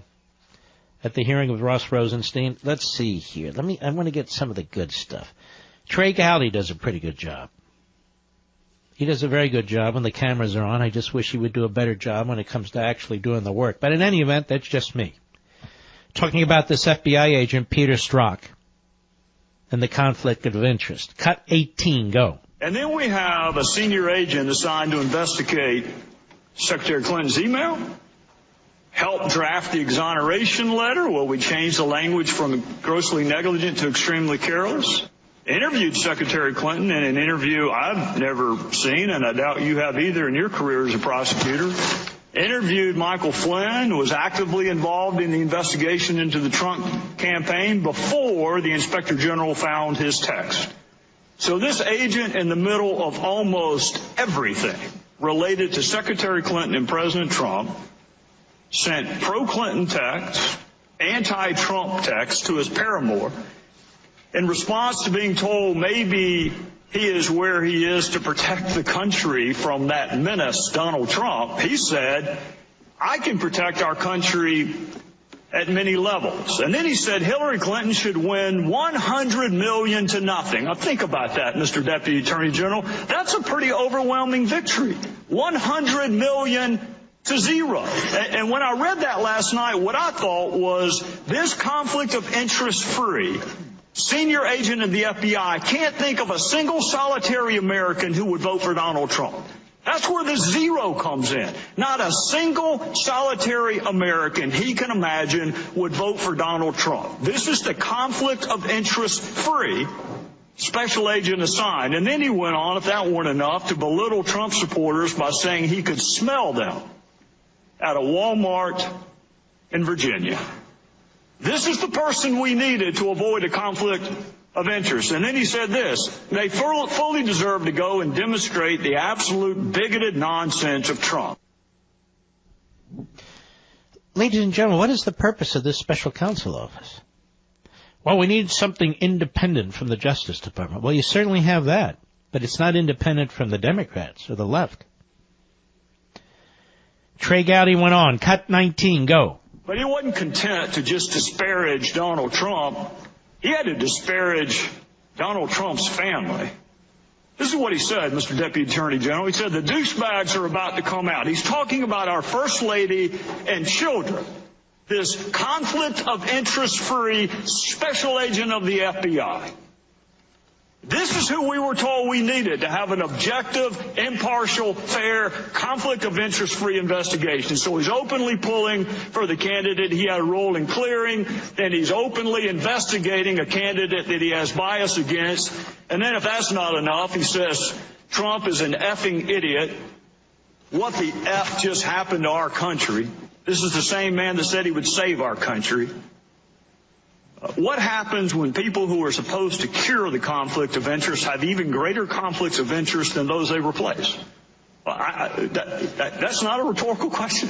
hearing of Ross Rosenstein. Let's see here. I want to get some of the good stuff. Trey Gowdy does a pretty good job. He does a very good job when the cameras are on. I just wish he would do a better job when it comes to actually doing the work. But in any event, that's just me. Talking about this FBI agent, Peter Strzok, and the conflict of interest. Cut 18, go. And then we have a senior agent assigned to investigate Secretary Clinton's email, help draft the exoneration letter. Well, we changed the language from grossly negligent to extremely careless. Interviewed Secretary Clinton in an interview I've never seen, and I doubt you have either in your career as a prosecutor. Interviewed Michael Flynn, was actively involved in the investigation into the Trump campaign before the Inspector General found his text. So this agent, in the middle of almost everything related to Secretary Clinton and President Trump, sent pro-Clinton texts, anti-Trump texts to his paramour, in response to being told maybe he is where he is to protect the country from that menace, Donald Trump. He said, I can protect our country at many levels. And then he said Hillary Clinton should win $100 million to nothing. Now think about that, Mr. Deputy Attorney General. That's a pretty overwhelming victory. $100 million to zero. And when I read that last night, what I thought was this conflict of interest free senior agent of the FBI can't think of a single solitary American who would vote for Donald Trump. That's where the zero comes in. Not a single solitary American he can imagine would vote for Donald Trump. This is the conflict of interest free special agent assigned. And then he went on, if that weren't enough, to belittle Trump supporters by saying he could smell them at a Walmart in Virginia. This is the person we needed to avoid a conflict of interest. And then he said this, they fully deserve to go and demonstrate the absolute bigoted nonsense of Trump. Ladies and gentlemen, what is the purpose of this special counsel office? Well, we need something independent from the Justice Department. Well, you certainly have that, but it's not independent from the Democrats or the left. Trey Gowdy went on, cut 19, go. But he wasn't content to just disparage Donald Trump. He had to disparage Donald Trump's family. This is what he said, Mr. Deputy Attorney General. He said the douchebags are about to come out. He's talking about our First Lady and children. This conflict of interest-free special agent of the FBI. This is who we were told we needed to have an objective, impartial, fair, conflict of interest-free investigation. So he's openly pulling for the candidate he had a role in clearing, and he's openly investigating a candidate that he has bias against. And then if that's not enough, he says Trump is an effing idiot. What the F just happened to our country? This is the same man that said he would save our country. What happens when people who are supposed to cure the conflict of interest have even greater conflicts of interest than those they replace? That's not a rhetorical question.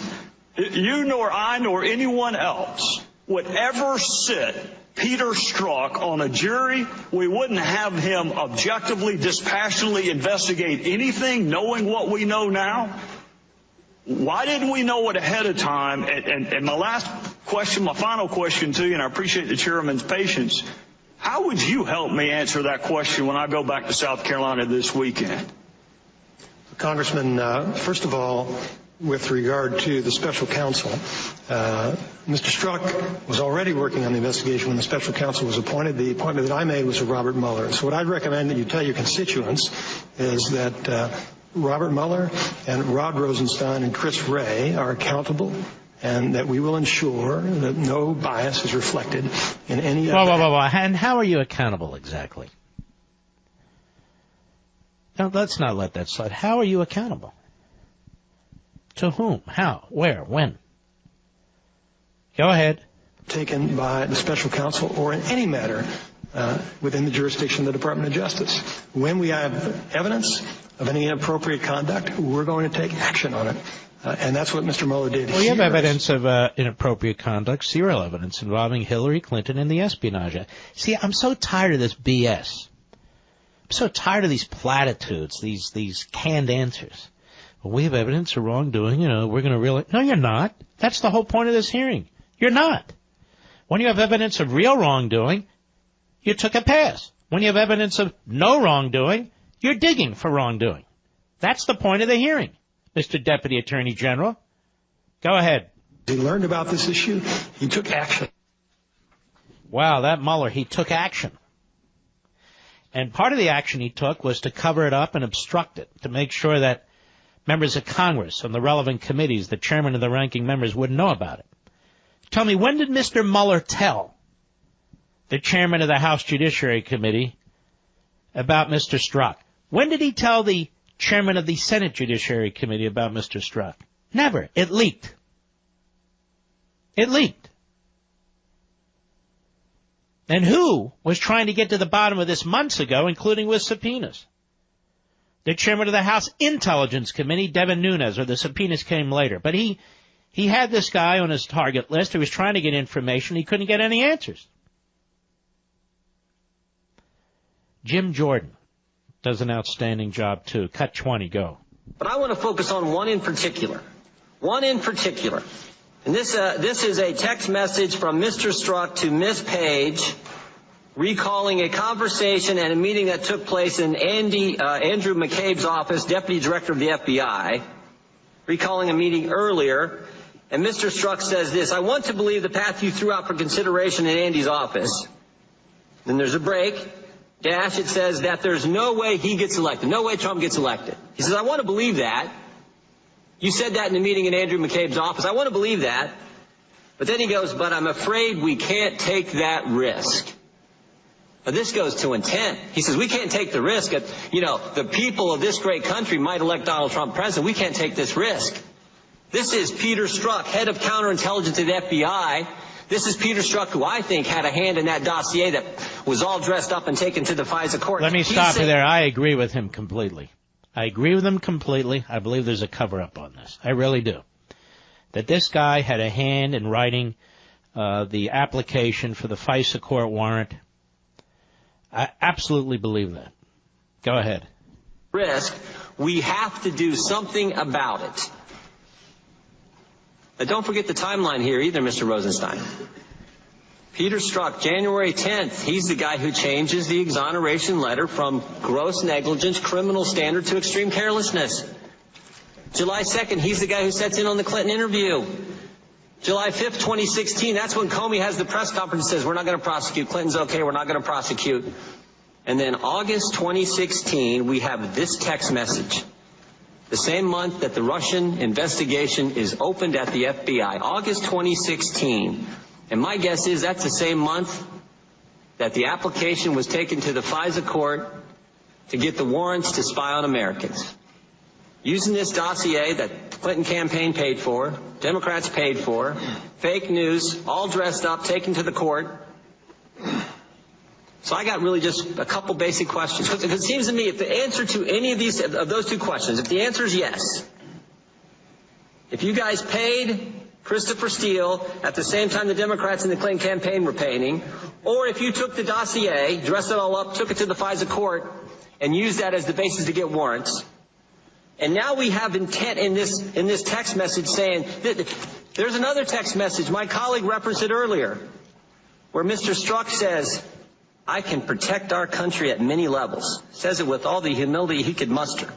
You nor I nor anyone else would ever sit Peter Strzok on a jury. We wouldn't have him objectively, dispassionately investigate anything, knowing what we know now. Why didn't we know it ahead of time? And my last question, my final question to you, and I appreciate the chairman's patience, how would you help me answer that question when I go back to South Carolina this weekend? Congressman, first of all, with regard to the special counsel, Mr. Strzok was already working on the investigation when the special counsel was appointed. The appointment that I made was of Robert Mueller. So what I'd recommend that you tell your constituents is that Robert Mueller and Rod Rosenstein and Chris Wray are accountable, and that we will ensure that no bias is reflected in any of that. And how are you accountable exactly? Now, let's not let that slide. How are you accountable? To whom? How? Where? When? Go ahead. Taken by the special counsel or in any matter within the jurisdiction of the Department of Justice. When we have evidence of any inappropriate conduct, we're going to take action on it. And that's what Mr. Mueller did. Well, you have evidence of inappropriate conduct, serial evidence involving Hillary Clinton and the espionage. See, I'm so tired of this BS. I'm so tired of these platitudes, these canned answers. Well, we have evidence of wrongdoing, we're going to really... No, you're not. That's the whole point of this hearing. You're not. When you have evidence of real wrongdoing, you took a pass. When you have evidence of no wrongdoing, you're digging for wrongdoing. That's the point of the hearing, Mr. Deputy Attorney General. Go ahead. He learned about this issue. He took action. Wow, that Mueller, he took action. And part of the action he took was to cover it up and obstruct it, to make sure that members of Congress and the relevant committees, the chairman and the ranking members, wouldn't know about it. Tell me, when did Mr. Mueller tell the chairman of the House Judiciary Committee about Mr. Strzok? When did he tell the chairman of the Senate Judiciary Committee about Mr. Strzok? Never. It leaked. It leaked. And who was trying to get to the bottom of this months ago, including with subpoenas? The chairman of the House Intelligence Committee, Devin Nunes, or the subpoenas came later. But he had this guy on his target list who was trying to get information. He couldn't get any answers. Jim Jordan does an outstanding job, too. Cut 20, go. But I want to focus on one in particular. One in particular. And this is a text message from Mr. Strzok to Ms. Page, recalling a conversation and a meeting that took place in Andrew McCabe's office, Deputy Director of the FBI, recalling a meeting earlier. And Mr. Strzok says this: I want to believe the path you threw out for consideration in Andy's office. Then there's a break. Dash, it says that there's no way he gets elected. No way Trump gets elected. He says, I want to believe that. You said that in the meeting in Andrew McCabe's office. I want to believe that. But then he goes, but I'm afraid we can't take that risk. Now, this goes to intent. He says, we can't take the risk. The people of this great country might elect Donald Trump president. We can't take this risk. This is Peter Strzok, head of counterintelligence at the FBI. This is Peter Strzok, who I think had a hand in that dossier that was all dressed up and taken to the FISA court. Let me stop you there. I agree with him completely. I agree with him completely. I believe there's a cover-up on this. I really do. That this guy had a hand in writing the application for the FISA court warrant. I absolutely believe that. Go ahead. Risk. We have to do something about it. But don't forget the timeline here either, Mr. Rosenstein. Peter Strzok, January 10th, he's the guy who changes the exoneration letter from gross negligence, criminal standard, to extreme carelessness. July 2nd, he's the guy who sets in on the Clinton interview. July 5th, 2016, that's when Comey has the press conference and says, we're not going to prosecute. Clinton's okay, we're not going to prosecute. And then August 2016, we have this text message. The same month that the Russian investigation is opened at the FBI, August 2016. And my guess is that's the same month that the application was taken to the FISA court to get the warrants to spy on Americans. Using this dossier that the Clinton campaign paid for, Democrats paid for, fake news, all dressed up, taken to the court. So I got really just a couple basic questions. Because it seems to me if the answer to any of those two questions, if the answer is yes, if you guys paid Christopher Steele at the same time the Democrats in the Clinton campaign were paying, or if you took the dossier, dressed it all up, took it to the FISA court, and used that as the basis to get warrants, and now we have intent in this text message saying, there's another text message, my colleague referenced it earlier, where Mr. Strzok says, I can protect our country at many levels. Says it with all the humility he could muster.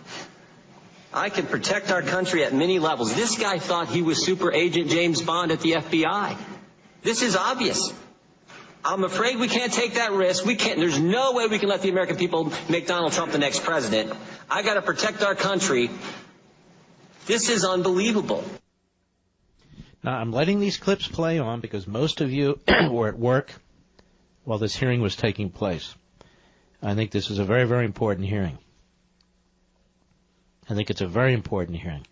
I can protect our country at many levels. This guy thought he was super agent James Bond at the FBI. This is obvious. I'm afraid we can't take that risk. We can't. There's no way we can let the American people make Donald Trump the next president. I got to protect our country. This is unbelievable. Now, I'm letting these clips play on because most of you were at work while this hearing was taking place. I think this is a very, very important hearing. I think it's a very important hearing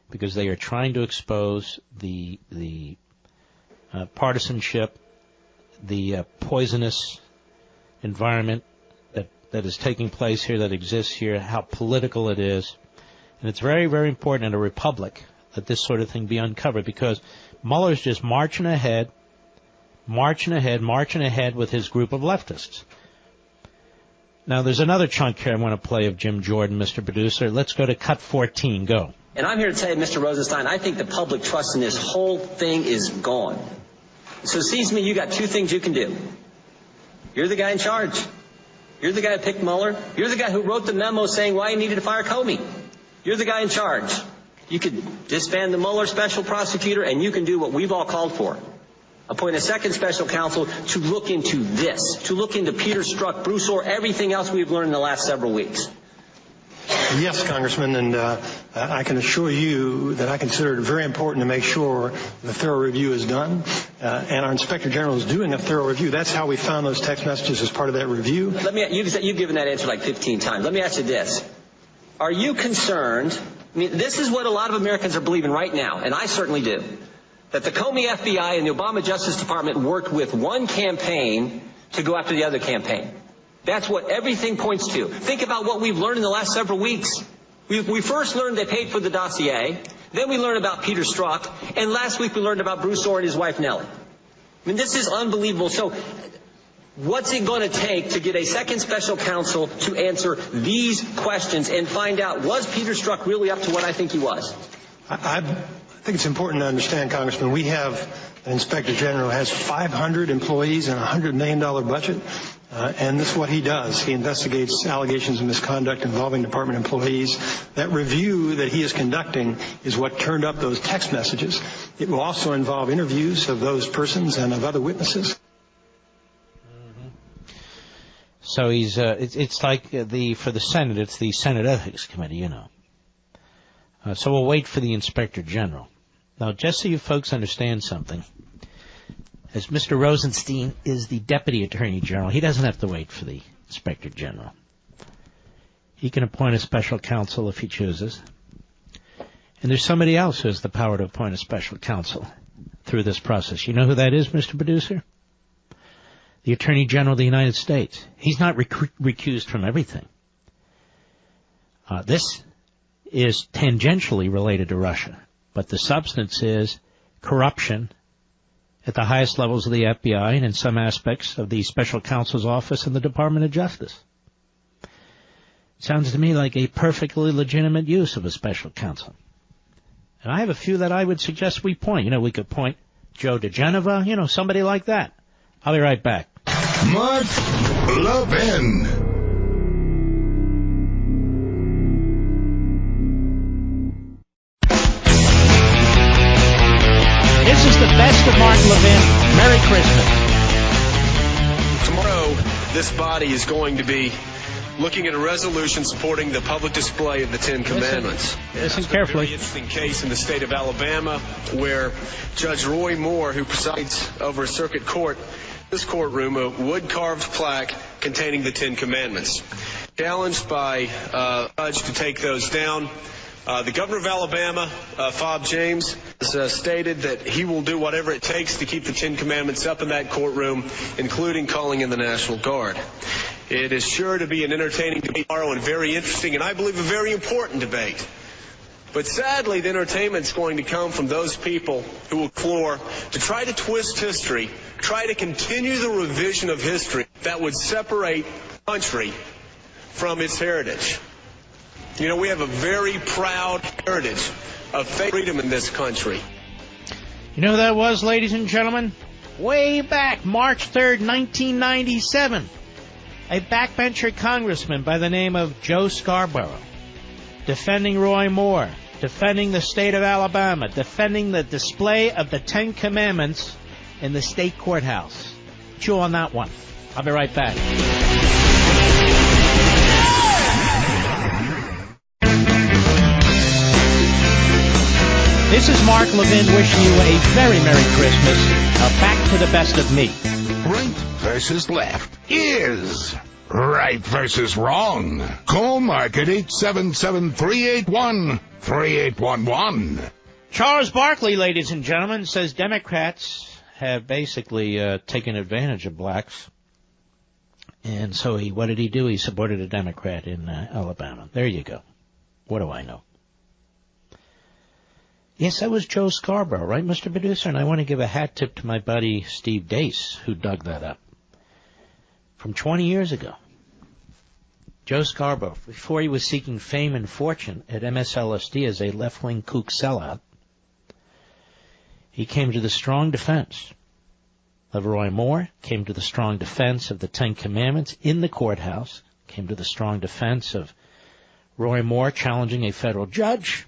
because they are trying to expose the partisanship, the poisonous environment that is taking place here, that exists here, how political it is. And it's very, very important in a republic that this sort of thing be uncovered because Mueller's just marching ahead with his group of leftists. Now, there's another chunk here I want to play of Jim Jordan, Mr. Producer. Let's go to cut 14. Go. And I'm here to tell you, Mr. Rosenstein, I think the public trust in this whole thing is gone. So it seems to me you got two things you can do. You're the guy in charge. You're the guy who picked Mueller. You're the guy who wrote the memo saying why he needed to fire Comey. You're the guy in charge. You could disband the Mueller special prosecutor, and you can do what we've all called for. Appoint a second special counsel to look into this, to look into Peter Strzok, Bruce Orr, everything else we've learned in the last several weeks. Yes, Congressman, and I can assure you that I consider it very important to make sure the thorough review is done, and our Inspector General is doing a thorough review. That's how we found those text messages as part of that review. You've given that answer like 15 times. Let me ask you this. Are you concerned, I mean, this is what a lot of Americans are believing right now, and I certainly do, that the Comey FBI and the Obama Justice Department worked with one campaign to go after the other campaign. That's what everything points to. Think about what we've learned in the last several weeks. We first learned they paid for the dossier. Then we learned about Peter Strzok. And last week we learned about Bruce Orr and his wife Nellie. I mean, this is unbelievable. So what's it going to take to get a second special counsel to answer these questions and find out, was Peter Strzok really up to what I think he was? I think it's important to understand, Congressman, we have an Inspector General who has 500 employees and a $100 million budget. And this is what he does. He investigates allegations of misconduct involving department employees. That review that he is conducting is what turned up those text messages. It will also involve interviews of those persons and of other witnesses. So he's it's like for the Senate, it's the Senate Ethics Committee, you know. So we'll wait for the Inspector General. Now, just so you folks understand something, as Mr. Rosenstein is the Deputy Attorney General, he doesn't have to wait for the Inspector General. He can appoint a special counsel if he chooses. And there's somebody else who has the power to appoint a special counsel through this process. You know who that is, Mr. Producer? The Attorney General of the United States. He's not recused from everything. This is tangentially related to Russia, but the substance is corruption at the highest levels of the FBI and in some aspects of the Special Counsel's office and the Department of Justice. Sounds to me like a perfectly legitimate use of a special counsel. And I have a few that I would suggest we point. You know, we could point Joe DeGenova, you know, somebody like that. I'll be right back. Mark Levin. This is the best of Mark Levin. Merry Christmas. Tomorrow, this body is going to be looking at a resolution supporting the public display of the Ten Commandments. Listen carefully. A very interesting case in the state of Alabama where Judge Roy Moore, who presides over a circuit court, this courtroom, a wood-carved plaque containing the Ten Commandments. Challenged by a judge to take those down. The governor of Alabama, Fob James, has stated that he will do whatever it takes to keep the Ten Commandments up in that courtroom, including calling in the National Guard. It is sure to be an entertaining debate tomorrow and very interesting, and I believe a very important debate. But sadly, the entertainment is going to come from those people who will floor to try to twist history, try to continue the revision of history that would separate the country from its heritage. You know, we have a very proud heritage of freedom in this country. You know who that was, ladies and gentlemen? Way back, March 3rd, 1997. A backbencher congressman by the name of Joe Scarborough, defending Roy Moore, defending the state of Alabama, defending the display of the Ten Commandments in the state courthouse. Chew on that one. I'll be right back. This is Mark Levin wishing you a very Merry Christmas. Now back to the best of me. Right versus left is right versus wrong. Call Mark at 877-381-3811. Charles Barkley, ladies and gentlemen, says Democrats have basically taken advantage of blacks. And so what did he do? He supported a Democrat in Alabama. There you go. What do I know? Yes, that was Joe Scarborough, right, Mr. Producer? And I want to give a hat tip to my buddy Steve Dace, who dug that up. From 20 years ago. Joe Scarborough, before he was seeking fame and fortune at MSLSD as a left-wing kook sellout, he came to the strong defense of Roy Moore, came to the strong defense of the Ten Commandments in the courthouse, came to the strong defense of Roy Moore challenging a federal judge,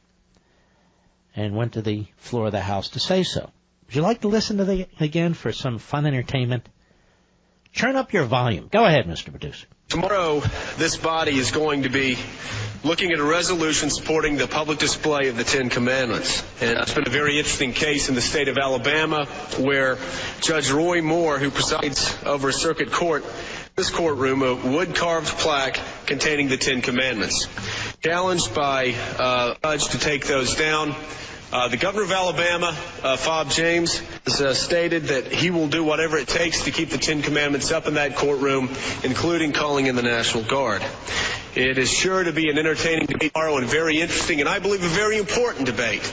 and went to the floor of the House to say so. Would you like to listen to again for some fun entertainment? Turn up your volume. Go ahead, Mr. Producer. Tomorrow, this body is going to be looking at a resolution supporting the public display of the Ten Commandments. And it's been a very interesting case in the state of Alabama where Judge Roy Moore, who presides over a circuit court, this courtroom, a wood-carved plaque containing the Ten Commandments. Challenged by a judge to take those down. The governor of Alabama, Fob James, has stated that he will do whatever it takes to keep the Ten Commandments up in that courtroom, including calling in the National Guard. It is sure to be an entertaining debate tomorrow and very interesting, and I believe a very important debate.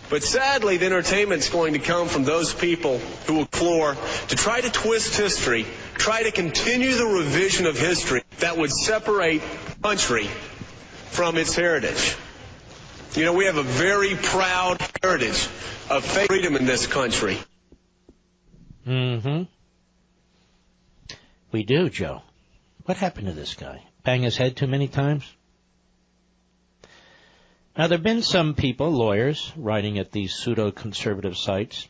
But sadly, the entertainment is going to come from those people who will floor to try to twist history, try to continue the revision of history that would separate the country from its heritage. You know, we have a very proud heritage of freedom in this country. Mm-hmm. We do, Joe. What happened to this guy? Bang his head too many times? Now, there have been some people, lawyers, writing at these pseudo-conservative sites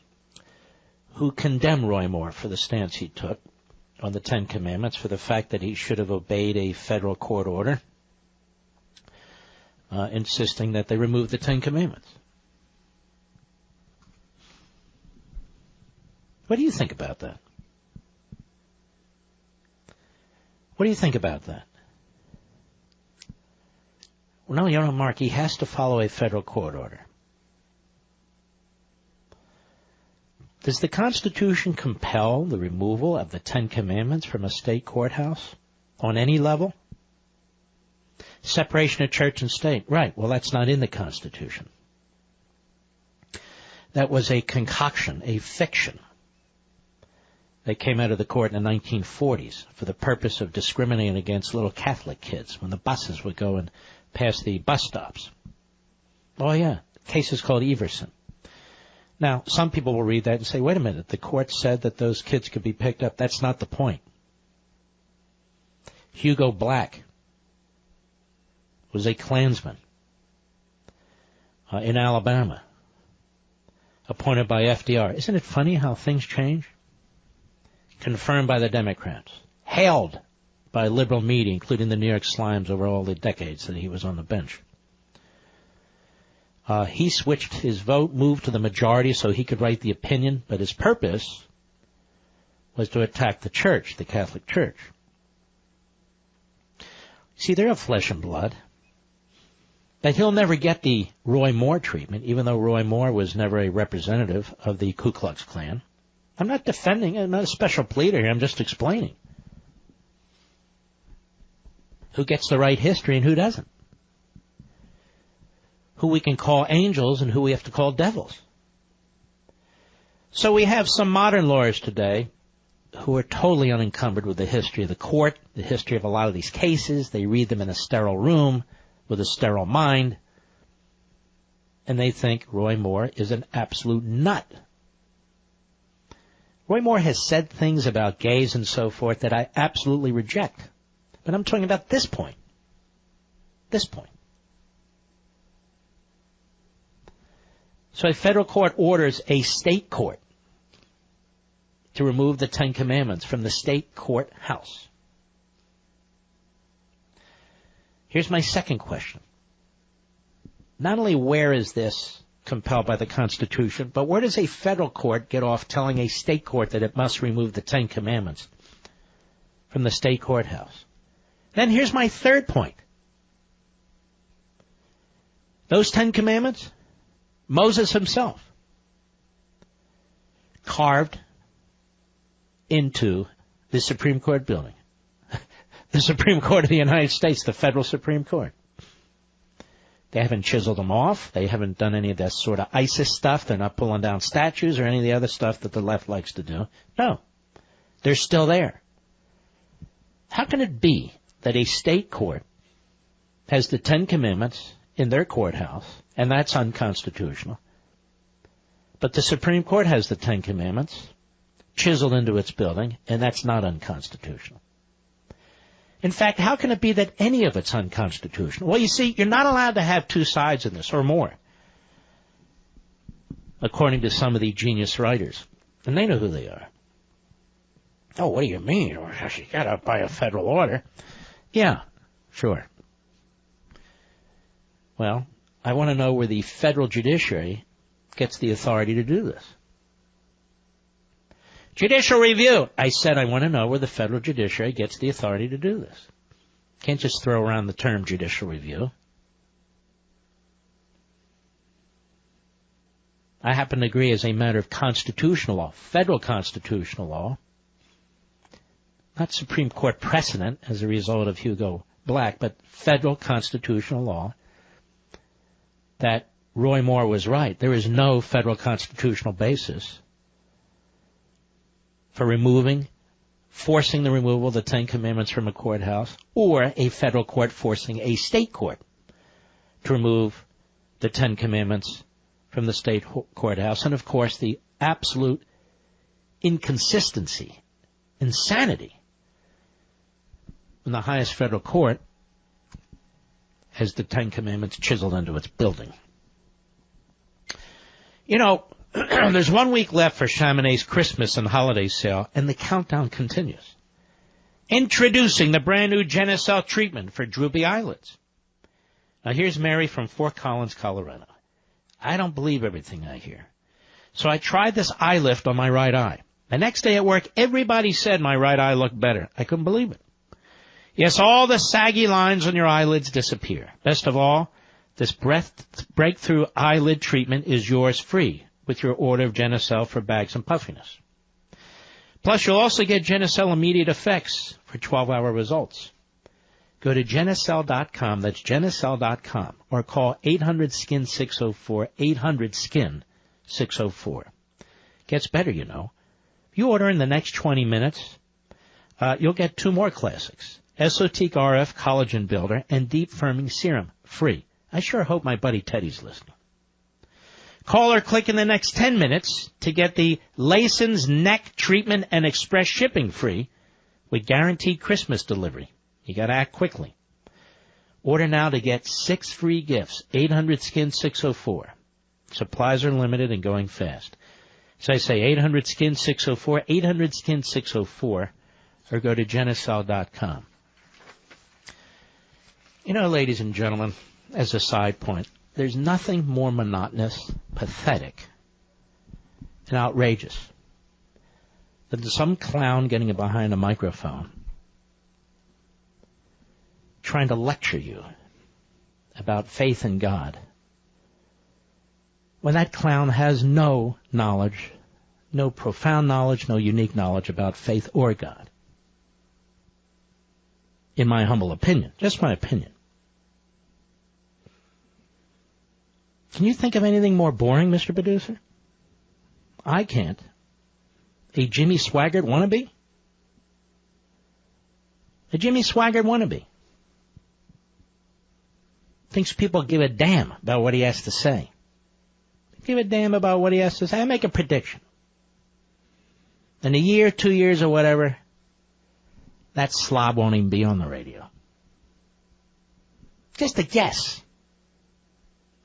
who condemn Roy Moore for the stance he took on the Ten Commandments, for the fact that he should have obeyed a federal court order insisting that they remove the Ten Commandments. What do you think about that? What do you think about that? Well, no, you know, Mark, he has to follow a federal court order. Does the Constitution compel the removal of the Ten Commandments from a state courthouse on any level? Separation of church and state. Right. Well, that's not in the Constitution. That was a concoction, a fiction that came out of the court in the 1940s for the purpose of discriminating against little Catholic kids when the buses would go and pass the bus stops. Oh, yeah. The case is called Everson. Now, some people will read that and say, wait a minute, the court said that those kids could be picked up. That's not the point. Hugo Black was a Klansman in Alabama, appointed by FDR. Isn't it funny how things change? Confirmed by the Democrats. Hailed by liberal media, including the New York Slimes, over all the decades that he was on the bench. He switched his vote, moved to the majority so he could write the opinion, but his purpose was to attack the church, the Catholic Church. See, they're of flesh and blood. that he'll never get the Roy Moore treatment, even though Roy Moore was never a representative of the Ku Klux Klan. I'm not defending, I'm not a special pleader here, I'm just explaining who gets the right history and who doesn't. Who we can call angels and who we have to call devils. So we have some modern lawyers today who are totally unencumbered with the history of the court, the history of a lot of these cases. They read them in a sterile room with a sterile mind, and they think Roy Moore is an absolute nut. Roy Moore has said things about gays and so forth that I absolutely reject. But I'm talking about this point. This point. So a federal court orders a state court to remove the Ten Commandments from the state courthouse. Here's my second question. Not only where is this compelled by the Constitution, but where does a federal court get off telling a state court that it must remove the Ten Commandments from the state courthouse? Then here's my third point. Those Ten Commandments, Moses himself carved into the Supreme Court building. The Supreme Court of the United States, the federal Supreme Court. They haven't chiseled them off. They haven't done any of that sort of ISIS stuff. They're not pulling down statues or any of the other stuff that the left likes to do. No. They're still there. How can it be that a state court has the Ten Commandments in their courthouse, and that's unconstitutional, but the Supreme Court has the Ten Commandments chiseled into its building, and that's not unconstitutional? In fact, how can it be that any of it's unconstitutional? Well, you see, you're not allowed to have two sides in this, or more, according to some of the genius writers. And they know who they are. Oh, what do you mean? You got to by a federal order. Yeah, sure. Well, I want to know where the federal judiciary gets the authority to do this. Judicial review. I said I want to know where the federal judiciary gets the authority to do this. Can't just throw around the term judicial review. I happen to agree as a matter of constitutional law, federal constitutional law, not Supreme Court precedent as a result of Hugo Black, but federal constitutional law, that Roy Moore was right. There is no federal constitutional basis for forcing the removal of the Ten Commandments from a courthouse, or a federal court forcing a state court to remove the Ten Commandments from the state courthouse. And, of course, the absolute inconsistency, insanity, when the highest federal court has the Ten Commandments chiseled into its building. You know, there's 1 week left for Chamonix's Christmas and holiday sale, and the countdown continues. Introducing the brand new Genucel treatment for droopy eyelids. Now, here's Mary from Fort Collins, Colorado. I don't believe everything I hear. So I tried this eye lift on my right eye. The next day at work, everybody said my right eye looked better. I couldn't believe it. Yes, all the saggy lines on your eyelids disappear. Best of all, this breakthrough eyelid treatment is yours free with your order of Genucel for bags and puffiness. Plus, you'll also get Genucel immediate effects for 12-hour results. Go to Genucel.com, that's Genucel.com, or call 800-SKIN-604, 800-SKIN-604. Gets better, you know. If you order in the next 20 minutes, you'll get 2 more classics, Esotique RF Collagen Builder and Deep Firming Serum, free. I sure hope my buddy Teddy's listening. Call or click in the next 10 minutes to get the Lason's Neck Treatment and Express Shipping free with guaranteed Christmas delivery. You got to act quickly. Order now to get 6 free gifts, 800-SKIN-604. Supplies are limited and going fast. So I say 800-SKIN-604, 800-SKIN-604, or go to Genucel.com. You know, ladies and gentlemen, as a side point, there's nothing more monotonous, pathetic, and outrageous than some clown getting behind a microphone trying to lecture you about faith in God when that clown has no knowledge, no profound knowledge, no unique knowledge about faith or God? In my humble opinion, just my opinion. Can you think of anything more boring, Mr. Producer? I can't. A Jimmy Swaggart wannabe? A Jimmy Swaggart wannabe. Thinks people give a damn about what he has to say. Give a damn about what he has to say. I make a prediction. In a year, 2 years, or whatever, that slob won't even be on the radio. Just a guess.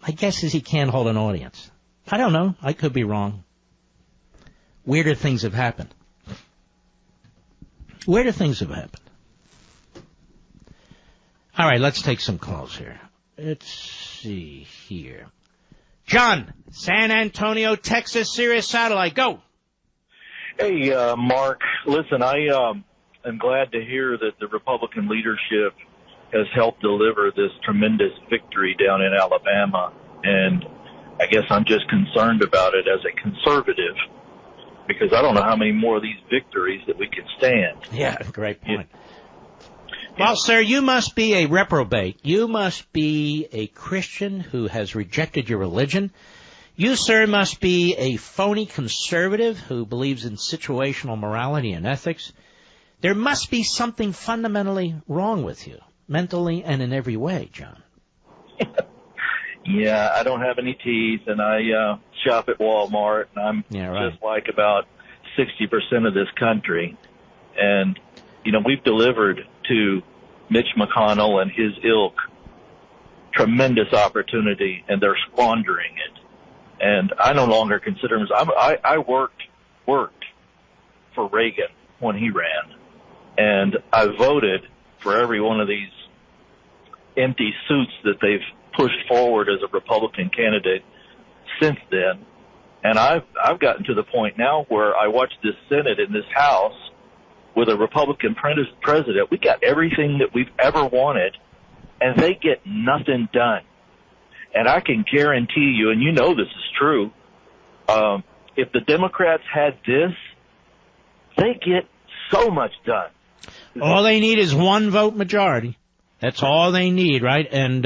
My guess is he can't hold an audience. I don't know. I could be wrong. Weirder things have happened. Weirder things have happened. All right, let's take some calls here. Let's see here. John, San Antonio, Texas, Sirius Satellite, go. Hey, Mark, listen, I am glad to hear that the Republican leadership has helped deliver this tremendous victory down in Alabama, and I guess I'm just concerned about it as a conservative because I don't know how many more of these victories that we can stand. Yeah, great point. Well, sir, you must be a reprobate. You must be a Christian who has rejected your religion. You, sir, must be a phony conservative who believes in situational morality and ethics. There must be something fundamentally wrong with you, mentally and in every way, John. Yeah, I don't have any teeth, and I shop at Walmart, and I'm just like about 60% of this country. And, you know, we've delivered to Mitch McConnell and his ilk tremendous opportunity, and they're squandering it. And I no longer consider him. I worked for Reagan when he ran, and I voted for every one of these empty suits that they've pushed forward as a Republican candidate since then. And I've gotten to the point now where I watch this Senate and this House with a Republican president. We got everything that we've ever wanted, and they get nothing done. And I can guarantee you, and you know this is true, if the Democrats had this, they get so much done. All they need is one vote majority. That's all they need, right? And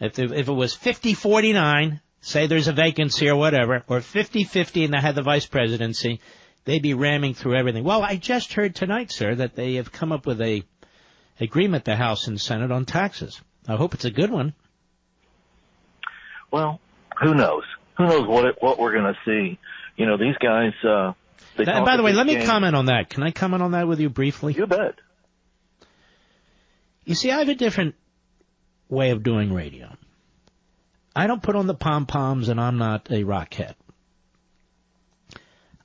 if it was 50-49, say there's a vacancy or whatever, or 50-50 and they had the vice presidency, they'd be ramming through everything. Well, I just heard tonight, sir, that they have come up with a agreement, the House and Senate, on taxes. I hope it's a good one. Well, who knows? Who knows what we're going to see? You know, these guys. And by the way, let me comment on that. Can I comment on that with you briefly? You bet. You see, I have a different way of doing radio. I don't put on the pom-poms, and I'm not a rockhead.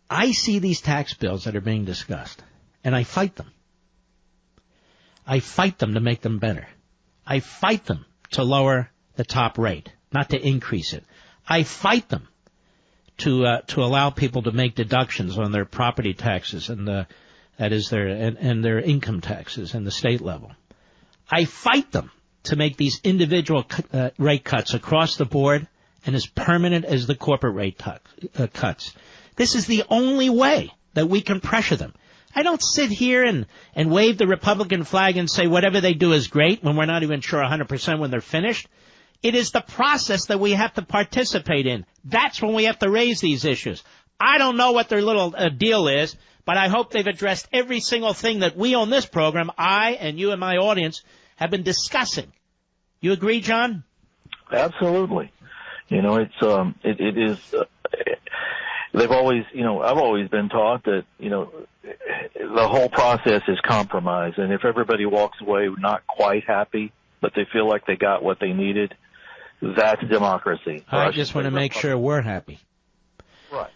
I see these tax bills that are being discussed, and I fight them. I fight them to make them better. I fight them to lower the top rate, not to increase it. I fight them to allow people to make deductions on their property taxes and their income taxes and the state level. I fight them to make these individual rate cuts across the board and as permanent as the corporate rate cuts. This is the only way that we can pressure them. I don't sit here and wave the Republican flag and say whatever they do is great when we're not even sure 100% when they're finished. It is the process that we have to participate in. That's when we have to raise these issues. I don't know what their little deal is, but I hope they've addressed every single thing that we on this program, I and you and my audience, have been discussing. You agree, John? Absolutely. You know, it is. They've always, you know, I've always been taught that, you know, the whole process is compromise, and if everybody walks away not quite happy, but they feel like they got what they needed, that's democracy. I just want to make sure we're happy. Right.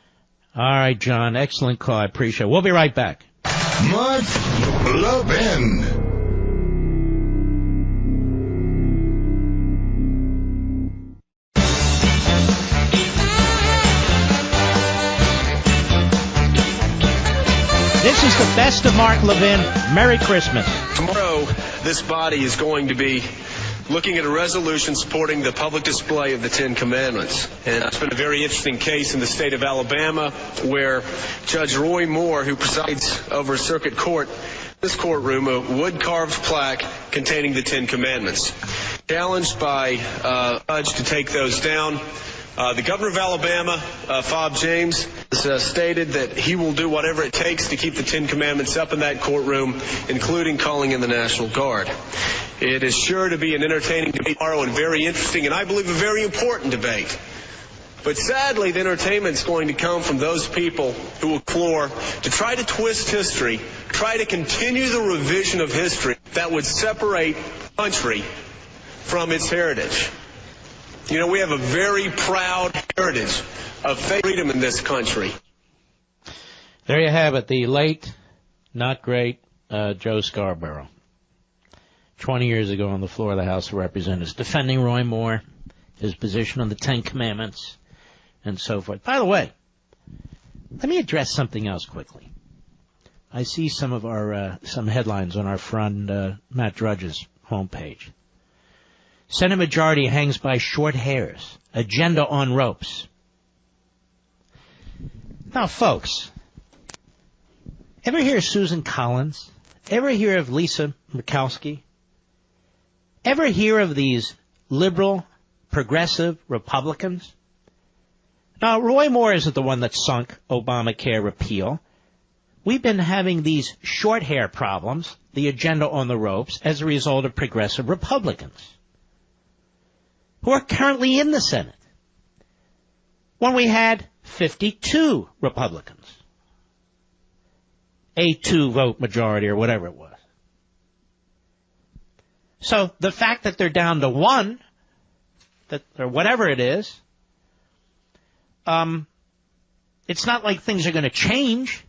All right, John. Excellent call. I appreciate it. We'll be right back. Mark Levin. This is the best of Mark Levin. Merry Christmas. Tomorrow, this body is going to be looking at a resolution supporting the public display of the Ten Commandments. And it's been a very interesting case in the state of Alabama where Judge Roy Moore, who presides over a circuit court, this courtroom, a wood-carved plaque containing the Ten Commandments. Challenged by a judge to take those down. The governor of Alabama, Fob James, has stated that he will do whatever it takes to keep the Ten Commandments up in that courtroom, including calling in the National Guard. It is sure to be an entertaining debate tomorrow and very interesting, and I believe a very important debate. But sadly, the entertainment is going to come from those people who will claw to try to twist history, try to continue the revision of history that would separate the country from its heritage. You know, we have a very proud heritage of freedom in this country. There you have it, the late, not great, Joe Scarborough. 20 years ago on the floor of the House of Representatives, defending Roy Moore, his position on the Ten Commandments, and so forth. By the way, let me address something else quickly. I see some of our some headlines on our friend Matt Drudge's homepage. Senate majority hangs by short hairs. Agenda on ropes. Now, folks, ever hear of Susan Collins? Ever hear of Lisa Murkowski? Ever hear of these liberal, progressive Republicans? Now, Roy Moore isn't the one that sunk Obamacare repeal. We've been having these short hair problems, the agenda on the ropes, as a result of progressive Republicans who are currently in the Senate, when we had 52 Republicans, a 2-vote majority or whatever it was. So the fact that they're down to 1, or whatever it is, it's not like things are going to change.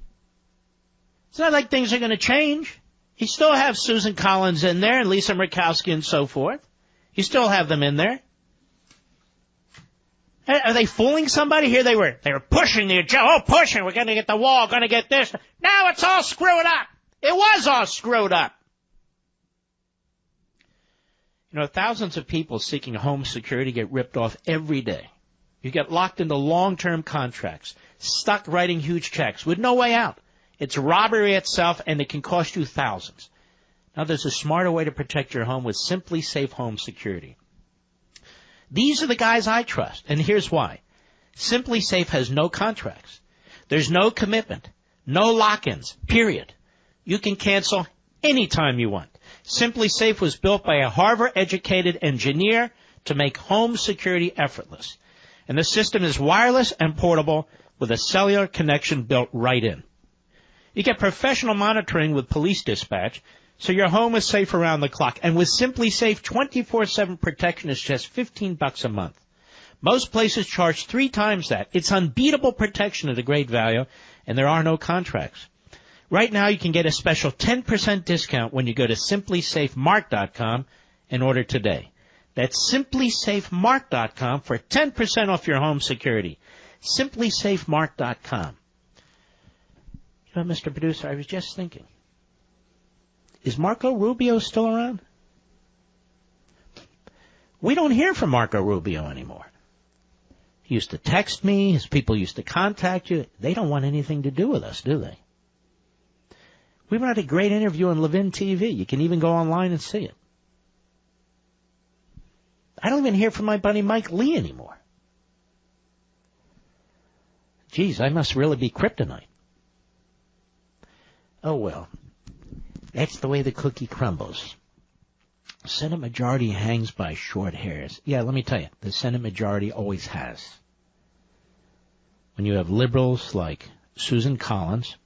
It's not like things are going to change. You still have Susan Collins in there and Lisa Murkowski and so forth. You still have them in there. Are they fooling somebody? Here they were pushing the agenda. Oh, pushing. We're going to get the wall, going to get this. Now it's all screwed up. It was all screwed up. You know, thousands of people seeking home security get ripped off every day. You get locked into long-term contracts, stuck writing huge checks with no way out. It's robbery itself, and it can cost you thousands. Now, there's a smarter way to protect your home with Simply Safe Home Security. These are the guys I trust, and here's why. Simply Safe has no contracts. There's no commitment, no lock-ins, period. You can cancel anytime you want. Simply Safe was built by a Harvard-educated engineer to make home security effortless. And the system is wireless and portable with a cellular connection built right in. You get professional monitoring with police dispatch, so your home is safe around the clock. And with Simply Safe, 24/7 protection is just $15 a month. Most places charge 3 times that. It's unbeatable protection at a great value, and there are no contracts. Right now, you can get a special 10% discount when you go to simplysafemark.com and order today. That's simplysafemark.com for 10% off your home security. Simplysafemark.com. You know, Mr. Producer, I was just thinking. Is Marco Rubio still around? We don't hear from Marco Rubio anymore. He used to text me. His people used to contact you. They don't want anything to do with us, do they? We had a great interview on Levin TV. You can even go online and see it. I don't even hear from my buddy Mike Lee anymore. Geez, I must really be kryptonite. Oh, well. That's the way the cookie crumbles. Senate majority hangs by short hairs. Yeah, let me tell you, the Senate majority always has. When you have liberals like Susan Collins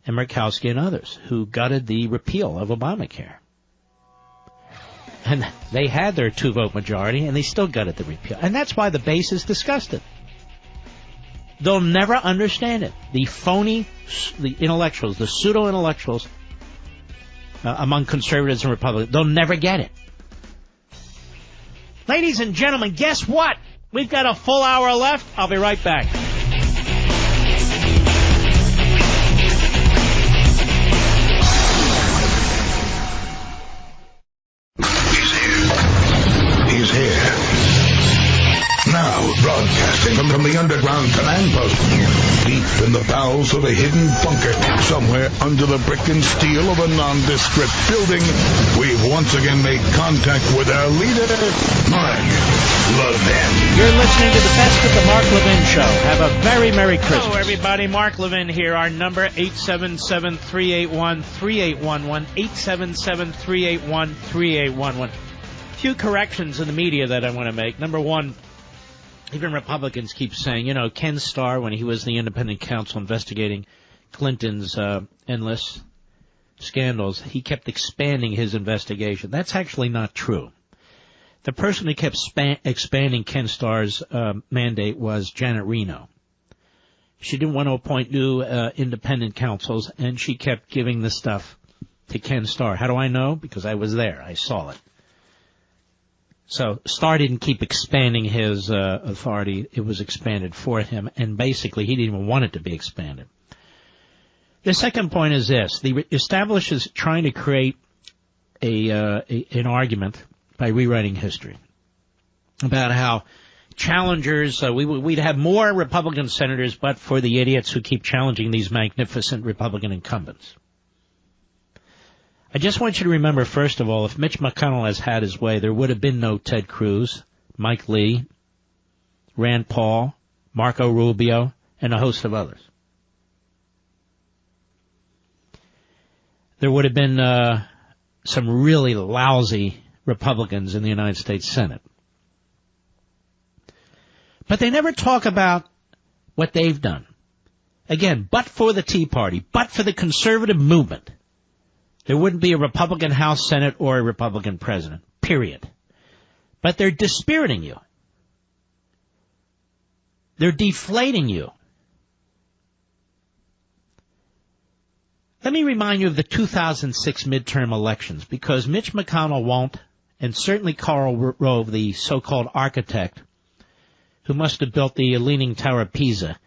and Murkowski and others who gutted the repeal of Obamacare. And they had their 2-vote majority, and they still gutted the repeal. And that's why the base is disgusted. They'll never understand it. The phony, the intellectuals, the pseudo-intellectuals among conservatives and Republicans, they'll never get it. Ladies and gentlemen, guess what? We've got a full hour left. I'll be right back. He's here. from the underground command post, deep in the bowels of a hidden bunker, somewhere under the brick and steel of a nondescript building, we've once again made contact with our leader, Mark Levin. You're listening to the best of the Mark Levin Show. Have a very Merry Christmas. Hello, everybody. Mark Levin here. Our number, 877-381-3811, 877-381-3811. Few corrections in the media that I want to make. Number one, even Republicans keep saying, Ken Starr, when he was the independent counsel investigating Clinton's endless scandals, he kept expanding his investigation. That's actually not true. The person who kept expanding Ken Starr's mandate was Janet Reno. She didn't want to appoint new independent counsels, and she kept giving the stuff to Ken Starr. How do I know? Because I was there. I saw it. So Starr didn't keep expanding his authority. It was expanded for him, and basically he didn't even want it to be expanded. The second point is this. The establishers trying to create an argument by rewriting history about how challengers, we'd have more Republican senators but for the idiots who keep challenging these magnificent Republican incumbents. I just want you to remember, first of all, if Mitch McConnell has had his way, there would have been no Ted Cruz, Mike Lee, Rand Paul, Marco Rubio, and a host of others. There would have been some really lousy Republicans in the United States Senate. But they never talk about what they've done. Again, but for the Tea Party, but for the conservative movement, there wouldn't be a Republican House, Senate, or a Republican president, period. But they're dispiriting you. They're deflating you. Let me remind you of the 2006 midterm elections, because Mitch McConnell won't, and certainly Karl Rove, the so-called architect, who must have built the Leaning Tower of Pisa,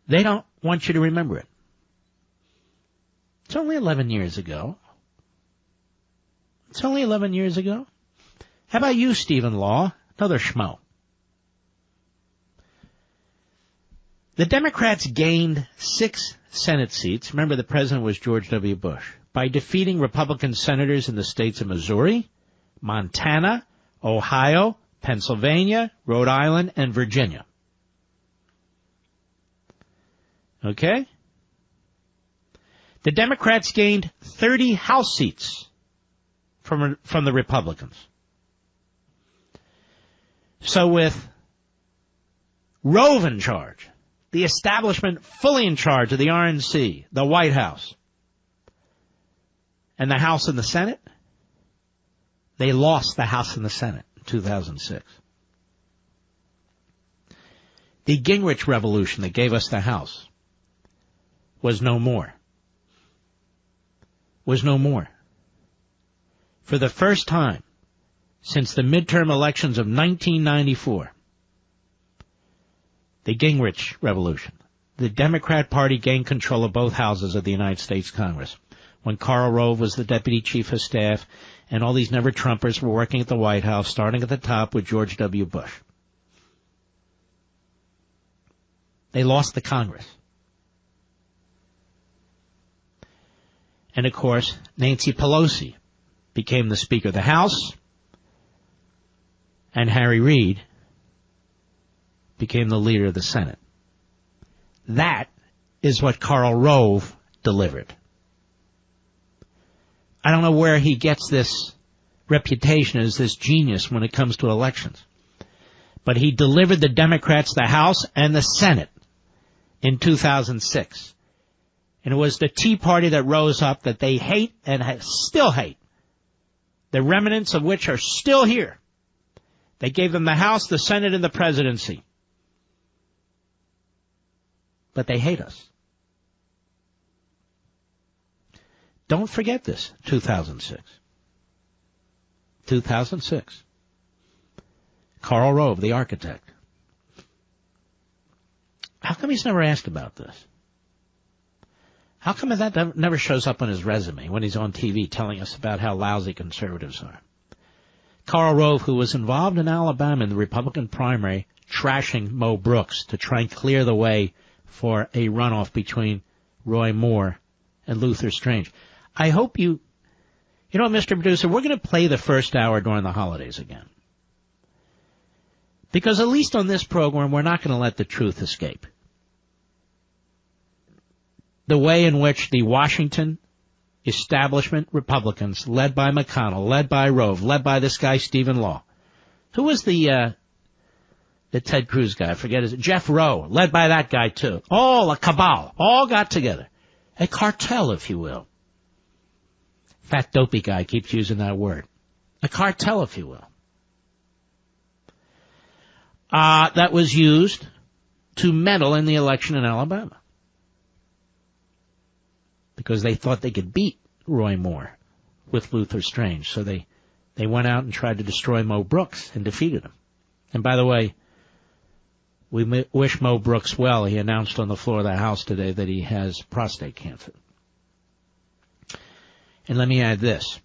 they don't want you to remember it. It's only 11 years ago. It's only 11 years ago. How about you, Stephen Law? Another schmo. The Democrats gained 6 Senate seats. Remember, the president was George W. Bush. By defeating Republican senators in the states of Missouri, Montana, Ohio, Pennsylvania, Rhode Island, and Virginia. Okay? The Democrats gained 30 House seats from the Republicans. So with Rove in charge, the establishment fully in charge of the RNC, the White House, and the House and the Senate, they lost the House and the Senate in 2006. The Gingrich Revolution that gave us the House was no more. Was no more. For the first time since the midterm elections of 1994, the Gingrich Revolution, the Democrat Party gained control of both houses of the United States Congress when Karl Rove was the deputy chief of staff and all these never-Trumpers were working at the White House, starting at the top with George W. Bush. They lost the Congress. And, of course, Nancy Pelosi became the Speaker of the House, and Harry Reid became the leader of the Senate. That is what Karl Rove delivered. I don't know where he gets this reputation as this genius when it comes to elections. But he delivered the Democrats the House and the Senate in 2006. And it was the Tea Party that rose up that they hate and still hate, the remnants of which are still here. They gave them the House, the Senate, and the presidency. But they hate us. Don't forget this, 2006. 2006. Karl Rove, the architect. How come he's never asked about this? How come that never shows up on his resume when he's on TV telling us about how lousy conservatives are? Karl Rove, who was involved in Alabama in the Republican primary, trashing Mo Brooks to try and clear the way for a runoff between Roy Moore and Luther Strange. I hope you know what, Mr. Producer, we're going to play the first hour during the holidays again. Because at least on this program, we're not going to let the truth escape. The way in which the Washington establishment Republicans, led by McConnell, led by Rove, led by this guy Stephen Law. Who was the Ted Cruz guy? I forget his Jeff Rowe, led by that guy too. All a cabal, all got together. A cartel, if you will. Fat dopey guy keeps using that word. A cartel, if you will. That was used to meddle in the election in Alabama. Because they thought they could beat Roy Moore with Luther Strange. So they went out and tried to destroy Mo Brooks and defeated him. And by the way, we wish Mo Brooks well. He announced on the floor of the House today that he has prostate cancer. And let me add this.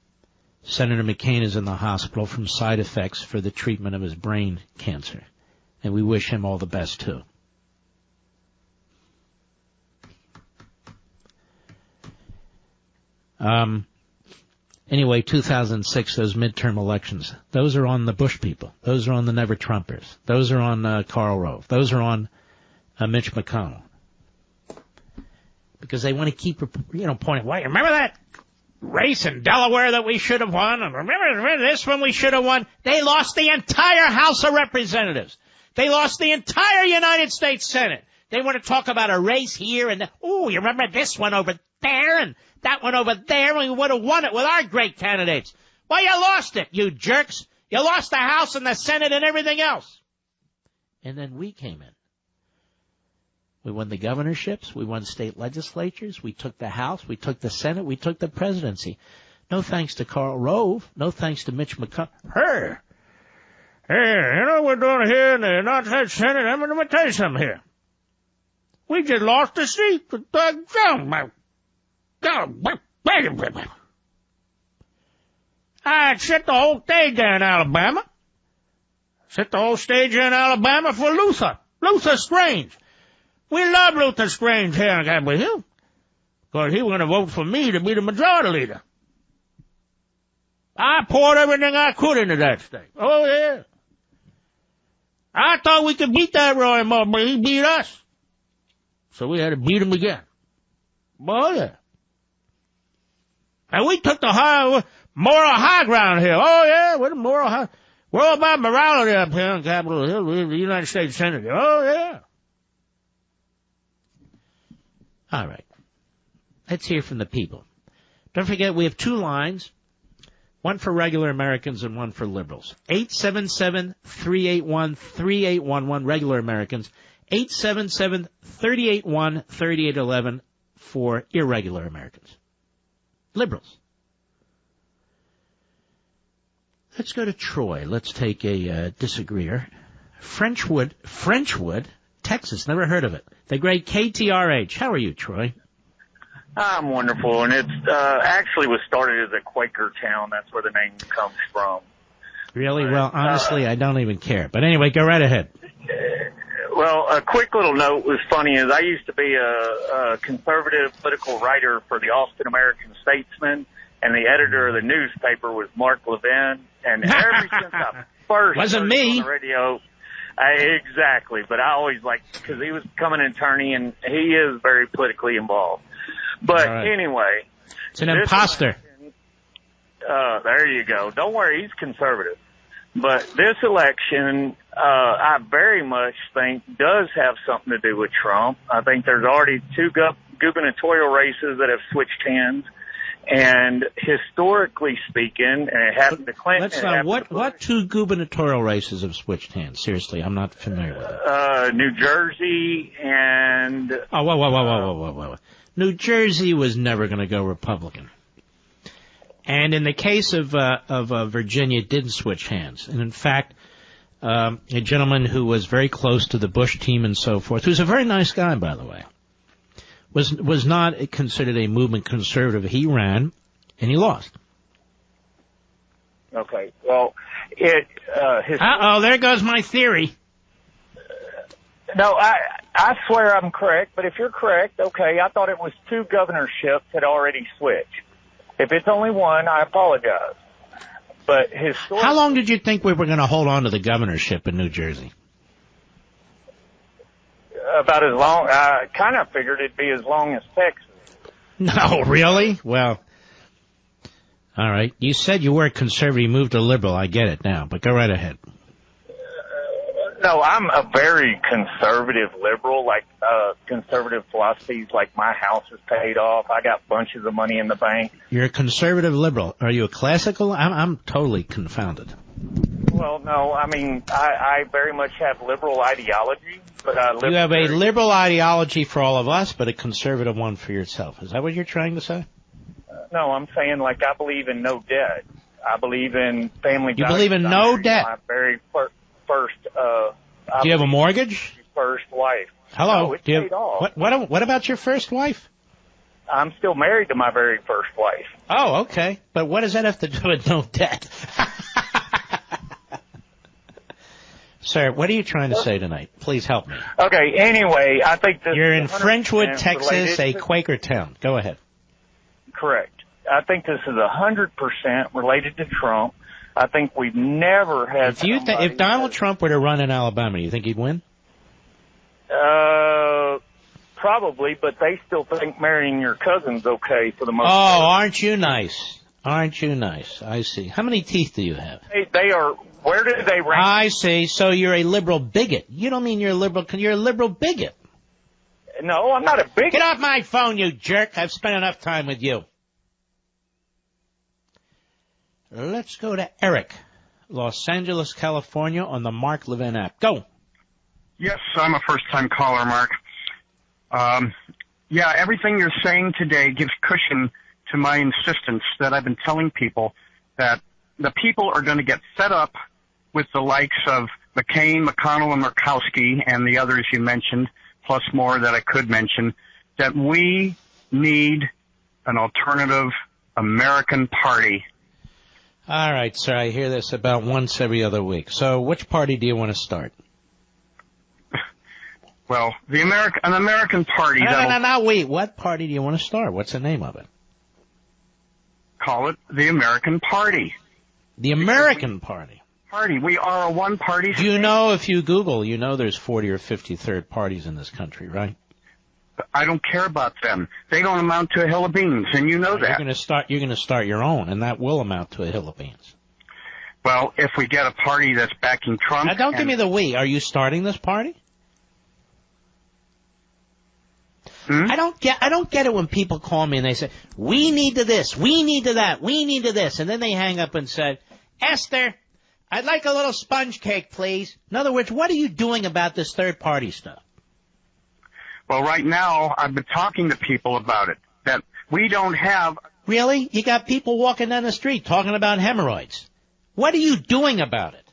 Senator McCain is in the hospital from side effects for the treatment of his brain cancer. And we wish him all the best, too. Anyway, 2006, those midterm elections, those are on the Bush people. Those are on the Never Trumpers. Those are on Karl Rove. Those are on Mitch McConnell. Because they want to keep, pointing, wait, remember that race in Delaware that we should have won? And remember this one we should have won? They lost the entire House of Representatives. They lost the entire United States Senate. They want to talk about a race here and you remember this one over there and that one over there, and we would have won it with our great candidates. Well, you lost it, you jerks. You lost the House and the Senate and everything else. And then we came in. We won the governorships. We won state legislatures. We took the House. We took the Senate. We took the presidency. No thanks to Karl Rove. No thanks to Mitch McConnell. Hey, you know what we're doing here in the United States Senate? I'm going to tell you something here. We just lost the seat. I set the whole stage there in Alabama. Set the whole stage here in Alabama for Luther Strange. We love Luther Strange here in Capitol Hill. Because he was going to vote for me to be the majority leader. I poured everything I could into that state. Oh, yeah. I thought we could beat that Roy Moore, but he beat us. So we had to beat him again. Oh, yeah. And we took the moral high ground here. Oh, yeah, we're the moral high. We're all about morality up here in Capitol Hill, the United States Senate. Oh, yeah. All right. Let's hear from the people. Don't forget, we have two lines, one for regular Americans and one for liberals. 877-381-3811, regular Americans. 877-381-3811 for irregular Americans. Liberals. Let's go to Troy. Let's take a disagreeer. Frenchwood, Texas. Never heard of it. The great KTRH. How are you, Troy? I'm wonderful, and it actually was started as a Quaker town. That's where the name comes from. Really? Well, honestly, I don't even care. But anyway, go right ahead. Well, a quick little note was funny is I used to be a conservative political writer for the Austin American Statesman, and the editor of the newspaper was Mark Levin. And ever since I first wasn't me on the radio, exactly. But I always liked because he was becoming an attorney, and he is very politically involved. But anyway, it's an imposter. There you go. Don't worry, he's conservative. But this election, I very much think does have something to do with Trump. I think there's already two gubernatorial races that have switched hands. And historically speaking, it happened to Clinton. What two gubernatorial races have switched hands? Seriously, I'm not familiar with it. New Jersey and... Whoa. New Jersey was never going to go Republican. And in the case of Virginia, it didn't switch hands. And in fact, a gentleman who was very close to the Bush team and so forth, who's a very nice guy, by the way, was not considered a movement conservative. He ran, and he lost. Okay, well, there there goes my theory. No, I swear I'm correct, but if you're correct, okay, I thought it was 2 governorships had already switched. If it's only 1, I apologize. But historically... How long did you think we were going to hold on to the governorship in New Jersey? About as long, I kind of figured it'd be as long as Texas. No, really? Well, all right. You said you were conservative, you moved to liberal. I get it now, but go right ahead. No, I'm a very conservative liberal, like conservative philosophies, like my house is paid off. I got bunches of money in the bank. You're a conservative liberal. Are you a classical? I'm totally confounded. Well, no, I mean, I very much have liberal ideology, but I live... You have a liberal ideology for all of us, but a conservative one for yourself. Is that what you're trying to say? No, I'm saying, like, I believe in no debt. I believe in family... You believe in no debt? My very first... Do you have a mortgage? First wife. Hello. No, it's paid off. What about your first wife? I'm still married to my very first wife. Oh, okay. But what does that have to do with no debt? Sir, what are you trying to say tonight? Please help me. Okay, anyway, I think this... You're in Frenchwood, Texas, a Quaker town. Go ahead. Correct. I think this is 100% related to Trump. I think we've never had... If Donald Trump were to run in Alabama, do you think he'd win? Probably, but they still think marrying your cousin's okay for the most part. Oh, aren't you nice? Aren't you nice? I see. How many teeth do you have? They are... Where do they rank? I see. So you're a liberal bigot. You don't mean you're a liberal... You're a liberal bigot. No, I'm not a bigot. Get off my phone, you jerk. I've spent enough time with you. Let's go to Eric, Los Angeles, California, on the Mark Levin app. Go. Yes, I'm a first-time caller, Mark. Yeah, everything you're saying today gives cushion to my insistence that I've been telling people that the people are going to get fed up with the likes of McCain, McConnell, and Murkowski, and the others you mentioned, plus more that I could mention, that we need an alternative American party. All right, sir, I hear this about once every other week. So which party do you want to start? Well, an American party. No, wait. What party do you want to start? What's the name of it? Call it the American Party. The American Party. We are a one-party state. Do you know, if you Google, you know there's 40 or 50 third parties in this country, right? I don't care about them. They don't amount to a hill of beans, and you know that. You're going to start your own, and that will amount to a hill of beans. Well, if we get a party that's backing Trump... Now, don't give me the we. Are you starting this party? I don't get it when people call me and they say, we need to this, we need to that, we need to this, and then they hang up and say, Esther, I'd like a little sponge cake, please. In other words, what are you doing about this third party stuff? Well, right now, I've been talking to people about it, that we don't have... Really? You got people walking down the street talking about hemorrhoids. What are you doing about it?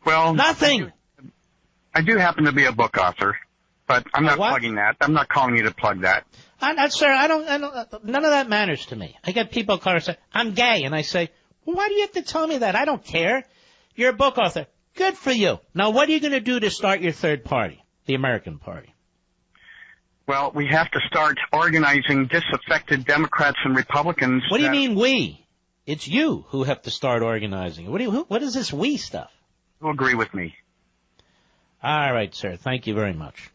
Well... Nothing. I do happen to be a book author, but I'm not plugging that. I'm not calling you to plug that. Sir, none of that matters to me. I get people call and say, I'm gay, and I say, well, why do you have to tell me that? I don't care. You're a book author. Good for you. Now, what are you going to do to start your third party? The American Party. Well, we have to start organizing disaffected Democrats and Republicans. What do you mean we? It's you who have to start organizing. What is this we stuff? You'll agree with me. All right, sir. Thank you very much.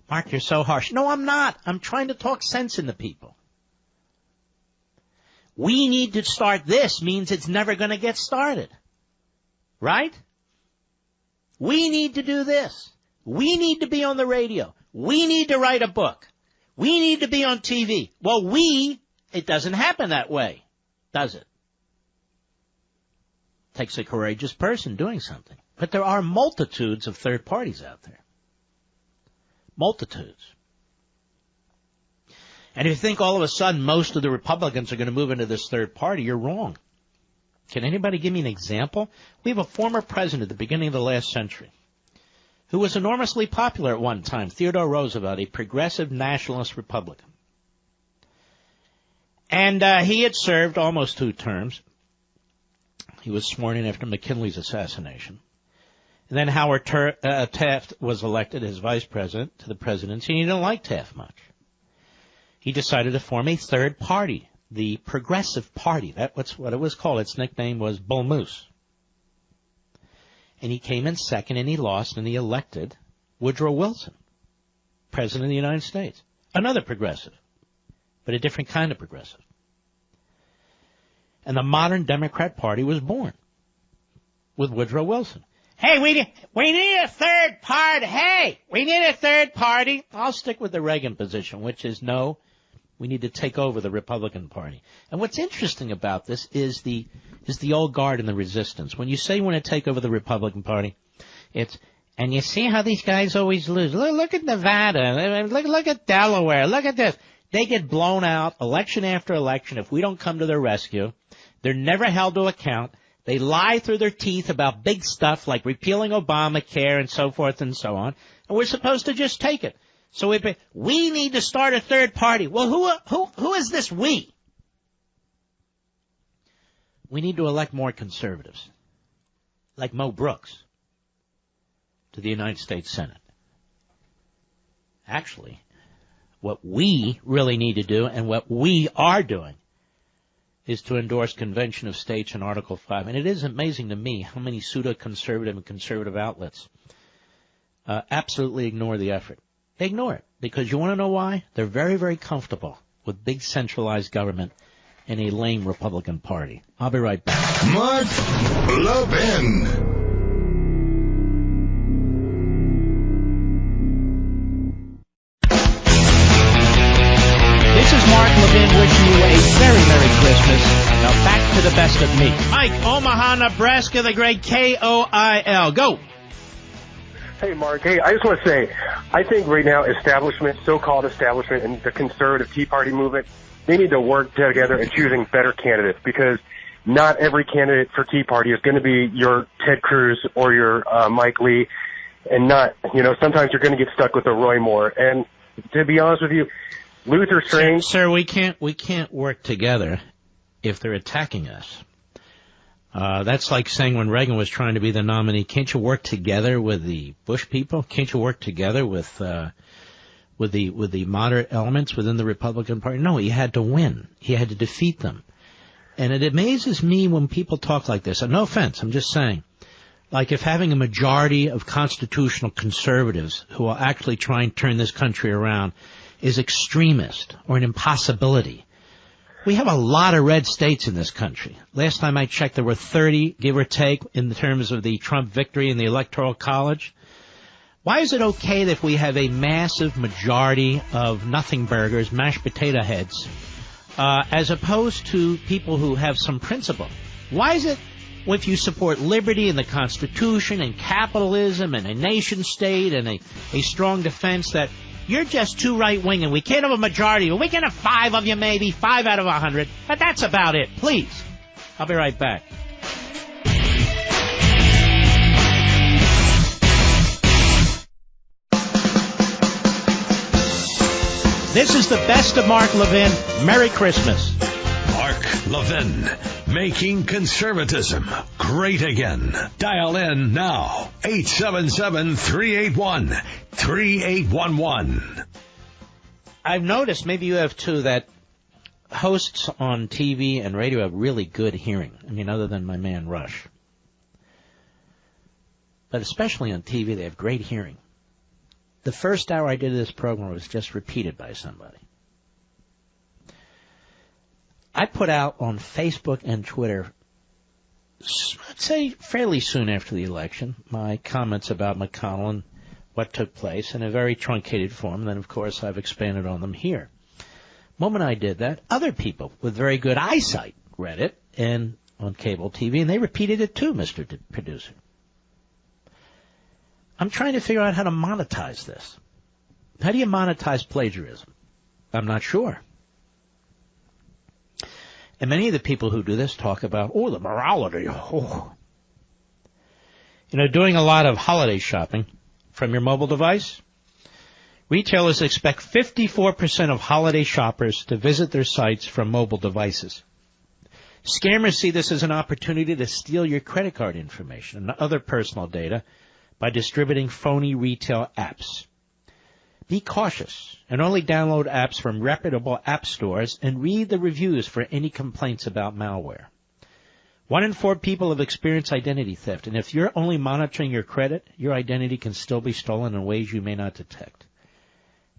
Mark, you're so harsh. No, I'm not. I'm trying to talk sense into people. We need to start this means it's never going to get started. Right? We need to do this. We need to be on the radio. We need to write a book. We need to be on TV. Well, it doesn't happen that way, does it? Takes a courageous person doing something. But there are multitudes of third parties out there. Multitudes. And if you think all of a sudden most of the Republicans are going to move into this third party, you're wrong. Can anybody give me an example? We have a former president at the beginning of the last century who was enormously popular at one time, Theodore Roosevelt, a progressive nationalist Republican. And he had served almost 2 terms. He was sworn in after McKinley's assassination. And then Howard Taft was elected as vice president to the presidency, and he didn't like Taft much. He decided to form a third party, the Progressive Party. That's what it was called. Its nickname was Bull Moose. And he came in second, and he lost, and he elected Woodrow Wilson, president of the United States. Another progressive, but a different kind of progressive. And the modern Democrat Party was born with Woodrow Wilson. Hey, we need a third party. Hey, we need a third party. I'll stick with the Reagan position, which is no, we need to take over the Republican Party. And what's interesting about this is the old guard and the resistance. When you say you want to take over the Republican Party, and you see how these guys always lose. Look at Nevada. Look at Delaware. Look at this. They get blown out election after election if we don't come to their rescue. They're never held to account. They lie through their teeth about big stuff like repealing Obamacare and so forth and so on, and we're supposed to just take it. So we need to start a third party. Well, who is this we? We need to elect more conservatives, like Mo Brooks, to the United States Senate. Actually, what we really need to do, and what we are doing, is to endorse Convention of States and Article 5. And it is amazing to me how many pseudo-conservative and conservative outlets absolutely ignore the effort. They ignore it because you want to know why? They're very, very comfortable with big centralized government and a lame Republican Party. I'll be right back. Mark Levin. This is Mark Levin wishing you a very Merry Christmas. Now back to the best of me. Mike, Omaha, Nebraska, the great KOIL. Go. Hey, Mark. Hey, I just want to say, I think right now establishment, so-called establishment, and the conservative Tea Party movement, they need to work together in choosing better candidates because not every candidate for Tea Party is going to be your Ted Cruz or your Mike Lee, and not, sometimes you're going to get stuck with a Roy Moore. And to be honest with you, Luther Strange. Sir, we can't work together if they're attacking us. That's like saying when Reagan was trying to be the nominee, can't you work together with the Bush people? Can't you work together with the moderate elements within the Republican Party? No, he had to win. He had to defeat them. And it amazes me when people talk like this. And no offense, I'm just saying. Like if having a majority of constitutional conservatives who will actually try and turn this country around is extremist or an impossibility. We have a lot of red states in this country. Last time I checked, there were 30, give or take, in terms of the Trump victory in the Electoral College. Why is it okay that if we have a massive majority of nothing burgers, mashed potato heads, as opposed to people who have some principle? Why is it if you support liberty and the Constitution and capitalism and a nation state and a strong defense that you're just too right-wing and we can't have a majority. We can have 5 of you maybe, 5 out of 100, but that's about it. Please. I'll be right back. This is the best of Mark Levin. Merry Christmas. Mark Levin, making conservatism great again. Dial in now, 877-381-3811. I've noticed, maybe you have too, that hosts on TV and radio have really good hearing. I mean, other than my man Rush. But especially on TV, they have great hearing. The first hour I did of this program was just repeated by somebody. I put out on Facebook and Twitter, I'd say fairly soon after the election, my comments about McConnell and what took place in a very truncated form. Then, of course, I've expanded on them here. The moment I did that, other people with very good eyesight read it and on cable TV, and they repeated it too, Mr. Producer. I'm trying to figure out how to monetize this. How do you monetize plagiarism? I'm not sure. And many of the people who do this talk about, the morality. Doing a lot of holiday shopping from your mobile device. Retailers expect 54% of holiday shoppers to visit their sites from mobile devices. Scammers see this as an opportunity to steal your credit card information and other personal data by distributing phony retail apps. Be cautious and only download apps from reputable app stores and read the reviews for any complaints about malware. 1 in 4 people have experienced identity theft, and if you're only monitoring your credit, your identity can still be stolen in ways you may not detect.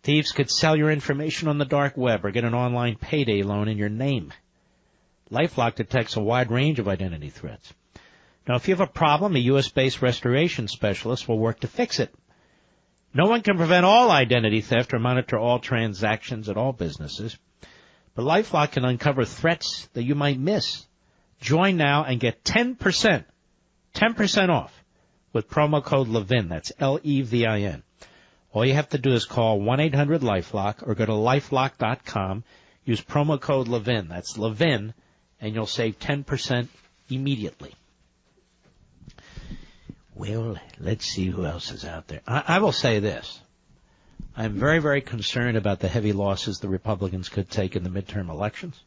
Thieves could sell your information on the dark web or get an online payday loan in your name. LifeLock detects a wide range of identity threats. Now, if you have a problem, a U.S.-based restoration specialist will work to fix it. No one can prevent all identity theft or monitor all transactions at all businesses, but LifeLock can uncover threats that you might miss. Join now and get 10% off with promo code Levin. That's Levin. All you have to do is call 1-800-LifeLock or go to lifelock.com. Use promo code Levin. That's Levin, and you'll save 10% immediately. Well, let's see who else is out there. I will say this. I'm very, very concerned about the heavy losses the Republicans could take in the midterm elections.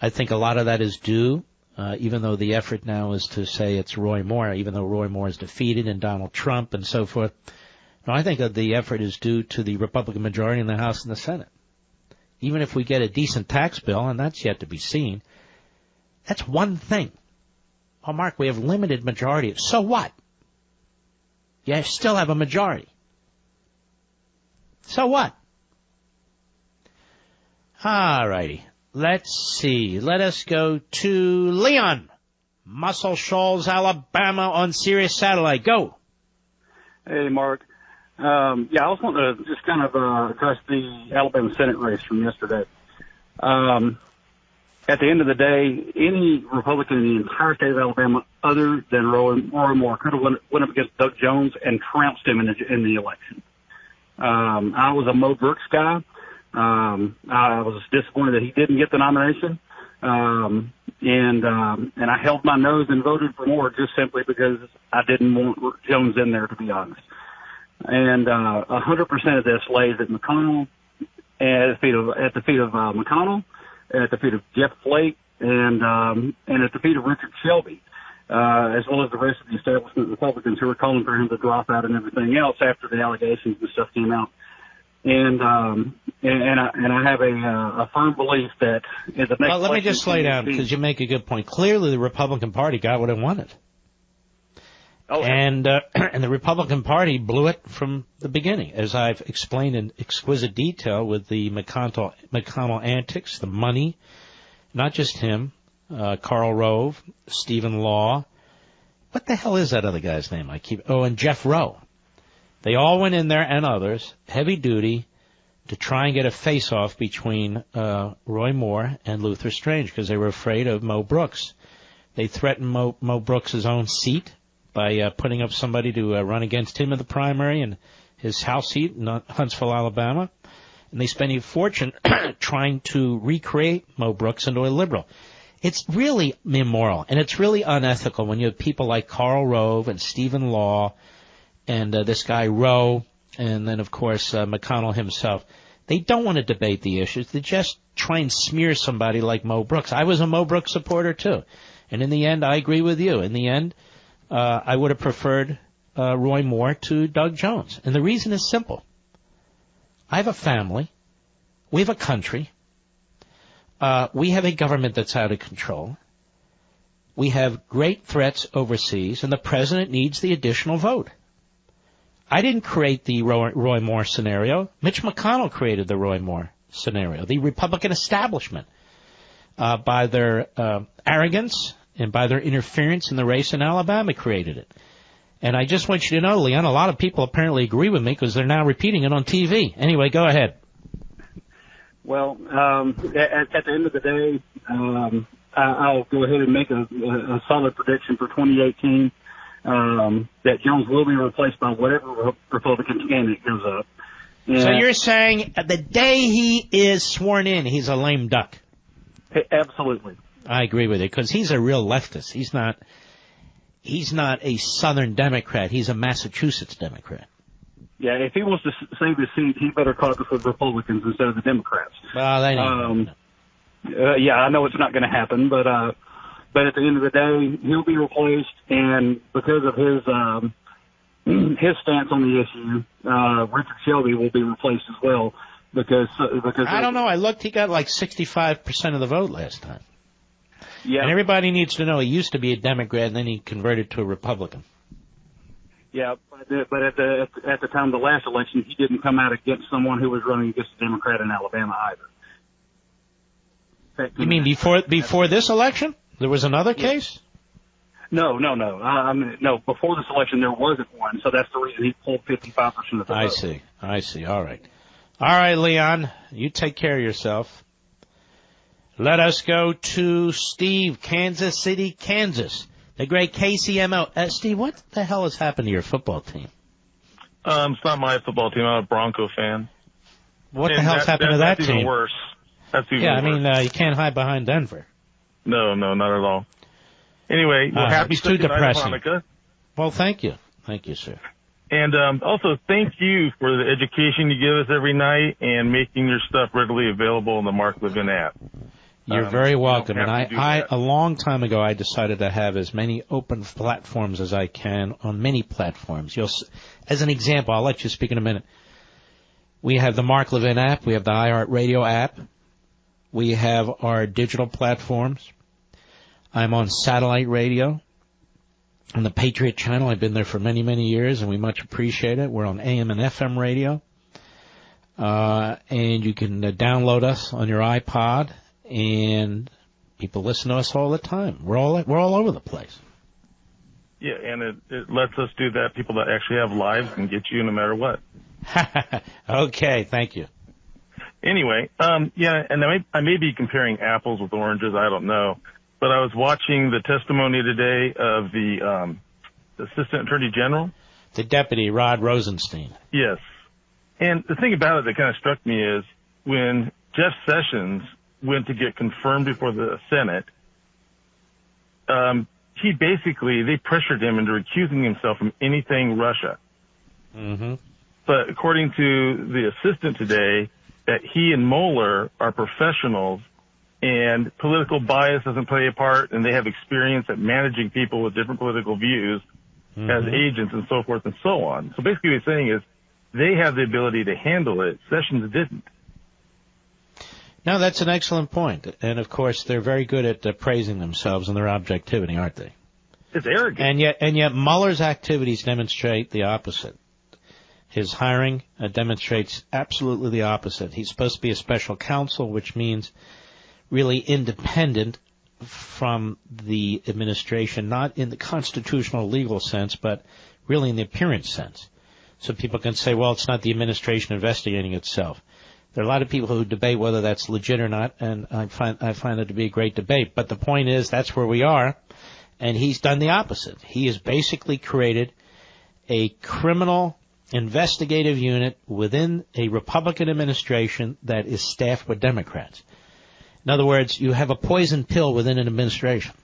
I think a lot of that is due, even though the effort now is to say it's Roy Moore, even though Roy Moore is defeated and Donald Trump and so forth. No, I think that the effort is due to the Republican majority in the House and the Senate. Even if we get a decent tax bill, and that's yet to be seen, that's one thing. Oh, Mark, we have limited majority. So what? You still have a majority. So what? All righty. Let's see. Let us go to Leon, Muscle Shoals, Alabama, on Sirius Satellite. Go. Hey, Mark. I was wanting to just kind of address the Alabama Senate race from yesterday. At the end of the day, any Republican in the entire state of Alabama other than Roy Moore could have went up against Doug Jones and trounced him in the election. I was a Mo Brooks guy. I was disappointed that he didn't get the nomination. And I held my nose and voted for Moore just simply because I didn't want Jones in there, to be honest. And 100% of this lays at McConnell, at the feet of McConnell, at the feet of Jeff Flake, and at the feet of Richard Shelby, as well as the rest of the establishment Republicans who were calling for him to drop out and everything else after the allegations and stuff came out. And I have a firm belief that in the next. Well, let me just lay down because you make a good point. Clearly, the Republican Party got what it wanted. Oh, and the Republican Party blew it from the beginning, as I've explained in exquisite detail with the McConnell antics, the money, not just him, Karl Rove, Stephen Law. What the hell is that other guy's name? And Jeff Rowe. They all went in there, and others, heavy duty, to try and get a face-off between Roy Moore and Luther Strange because they were afraid of Mo Brooks. They threatened Mo Brooks' own seat by putting up somebody to run against him in the primary in his House seat in Huntsville, Alabama. And they spent a fortune trying to recreate Mo Brooks into a liberal. It's really immoral, and it's really unethical when you have people like Karl Rove and Stephen Law and this guy Rowe, and then, of course, McConnell himself. They don't want to debate the issues. They just try and smear somebody like Mo Brooks. I was a Mo Brooks supporter, too. And in the end, I agree with you. In the end, I would have preferred Roy Moore to Doug Jones. And the reason is simple. I have a family. We have a country. We have a government that's out of control. We have great threats overseas, and the president needs the additional vote. I didn't create the Roy Moore scenario. Mitch McConnell created the Roy Moore scenario. The Republican establishment, by their arrogance and by their interference in the race in Alabama, created it. And I just want you to know, Leon, a lot of people apparently agree with me because they're now repeating it on TV. Anyway, go ahead. Well, at the end of the day, I'll go ahead and make a solid prediction for 2018. That Jones will be replaced by whatever Republican candidate goes up. And so you're saying the day he is sworn in, he's a lame duck? Absolutely. I agree with you, because he's a real leftist. He's not a Southern Democrat. He's a Massachusetts Democrat. Yeah, if he wants to save his seat, he better caucus with Republicans instead of the Democrats. Well, they don't. Yeah, I know it's not going to happen, but But at the end of the day, he'll be replaced, and because of his stance on the issue, Richard Shelby will be replaced as well. Because I don't know. I looked. He got like 65% of the vote last time. Yeah. And everybody needs to know he used to be a Democrat, and then he converted to a Republican. Yeah, but at the time of the last election, he didn't come out against someone who was running against a Democrat in Alabama either. You mean before this election? There was another case? No. No, before this election, there wasn't one, so that's the reason he pulled 55% of the vote. I see. All right, Leon, you take care of yourself. Let us go to Steve, Kansas City, Kansas. The great KCMO. Steve, what the hell has happened to your football team? It's not my football team. I'm a Bronco fan. What the hell's happened to that team? That's even worse. That's even worse. I mean, you can't hide behind Denver. No, not at all. Anyway, happy it's too depressing. Hanukkah. Well, thank you. Thank you, sir. And also, thank you for the education you give us every night and making your stuff readily available in the Mark Levin app. You're very welcome. And I a long time ago, I decided to have as many open platforms as I can on many platforms. As an example, I'll let you speak in a minute. We have the Mark Levin app. We have the iHeartRadio app. We have our digital platforms. I'm on satellite radio on the Patriot Channel. I've been there for many, many years, and we much appreciate it. We're on AM and FM radio. And you can download us on your iPod. And people listen to us all the time. We're all over the place. Yeah, and it lets us do that. People that actually have lives can get you no matter what. Okay, thank you. Anyway, and I may be comparing apples with oranges. I don't know, but I was watching the testimony today of the Assistant Attorney General, the Deputy Rod Rosenstein. Yes, and the thing about it that kind of struck me is when Jeff Sessions went to get confirmed before the Senate, they pressured him into recusing himself from anything Russia. Mm-hmm. But according to the assistant today, that he and Mueller are professionals and political bias doesn't play a part, and they have experience at managing people with different political views as agents and so forth and so on. So basically what he's saying is they have the ability to handle it. Sessions didn't. No, that's an excellent point. And, of course, they're very good at praising themselves and their objectivity, aren't they? It's arrogant. And yet Mueller's activities demonstrate the opposite. His hiring demonstrates absolutely the opposite. He's supposed to be a special counsel, which means really independent from the administration, not in the constitutional legal sense, but really in the appearance sense. So people can say, well, it's not the administration investigating itself. There are a lot of people who debate whether that's legit or not, and I find it to be a great debate. But the point is, that's where we are, and he's done the opposite. He has basically created a criminal investigative unit within a Republican administration that is staffed with Democrats. In other words, you have a poison pill within an administration.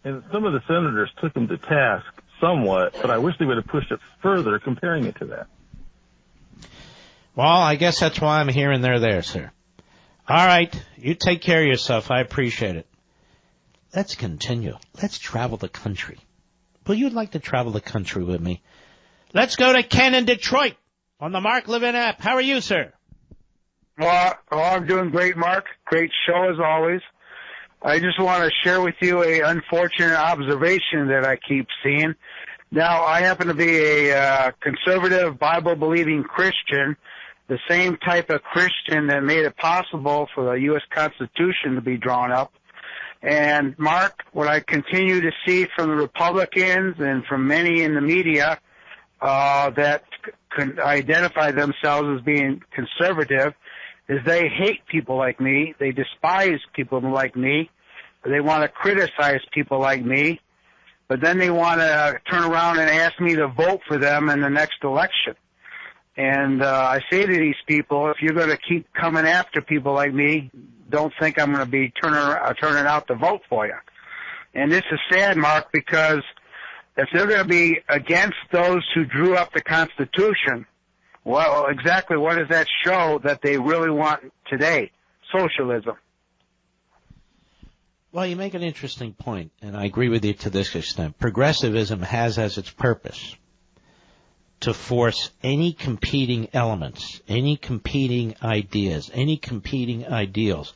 And some of the senators took him to task somewhat, but I wish they would have pushed it further, comparing it to that. Well, I guess that's why I'm here and they're there, sir. All right. You take care of yourself. I appreciate it. Let's continue. Let's travel the country. Will you like to travel the country with me? Let's go to Ken in Detroit on the Mark Levin app. How are you, sir? Well, I'm doing great, Mark. Great show as always. I just want to share with you a unfortunate observation that I keep seeing. Now, I happen to be a conservative, Bible-believing Christian, the same type of Christian that made it possible for the U.S. Constitution to be drawn up. And, Mark, what I continue to see from the Republicans and from many in the media that can identify themselves as being conservative is they hate people like me. They despise people like me. They want to criticize people like me. But then they want to turn around and ask me to vote for them in the next election. And I say to these people, if you're going to keep coming after people like me, don't think I'm going to be turning out to vote for you. And this is sad, Mark, because if they're going to be against those who drew up the Constitution, well, exactly what does that show that they really want today? Socialism. Well, you make an interesting point, and I agree with you to this extent. Progressivism has as its purpose to force any competing elements, any competing ideas, any competing ideals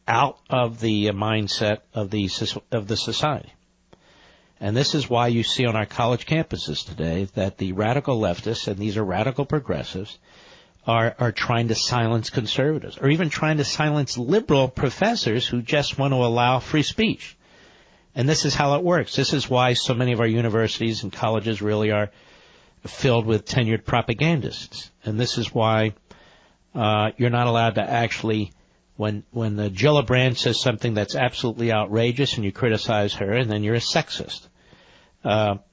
out of the mindset of the society. And this is why you see on our college campuses today that the radical leftists, and these are radical progressives, are trying to silence conservatives, or even trying to silence liberal professors who just want to allow free speech. And this is how it works. This is why so many of our universities and colleges really are filled with tenured propagandists. And this is why you're not allowed to actually, when Gillibrand says something that's absolutely outrageous and you criticize her, and then you're a sexist.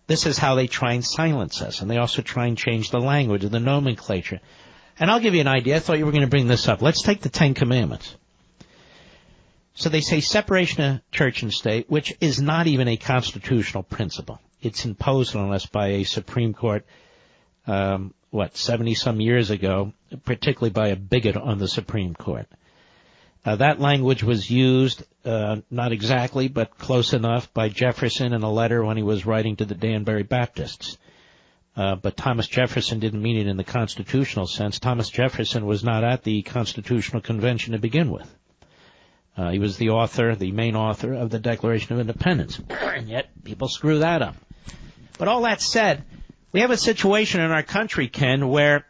This is how they try and silence us. And they also try and change the language and the nomenclature. And I'll give you an idea. I thought you were going to bring this up. Let's take the Ten Commandments. So they say separation of church and state, which is not even a constitutional principle. It's imposed on us by a Supreme Court, 70-some years ago, particularly by a bigot on the Supreme Court. That language was used, not exactly, but close enough, by Jefferson in a letter when he was writing to the Danbury Baptists. But Thomas Jefferson didn't mean it in the constitutional sense. Thomas Jefferson was not at the Constitutional Convention to begin with. He was the author, the main author of the Declaration of Independence. And yet, people screw that up. But all that said, we have a situation in our country, Ken, where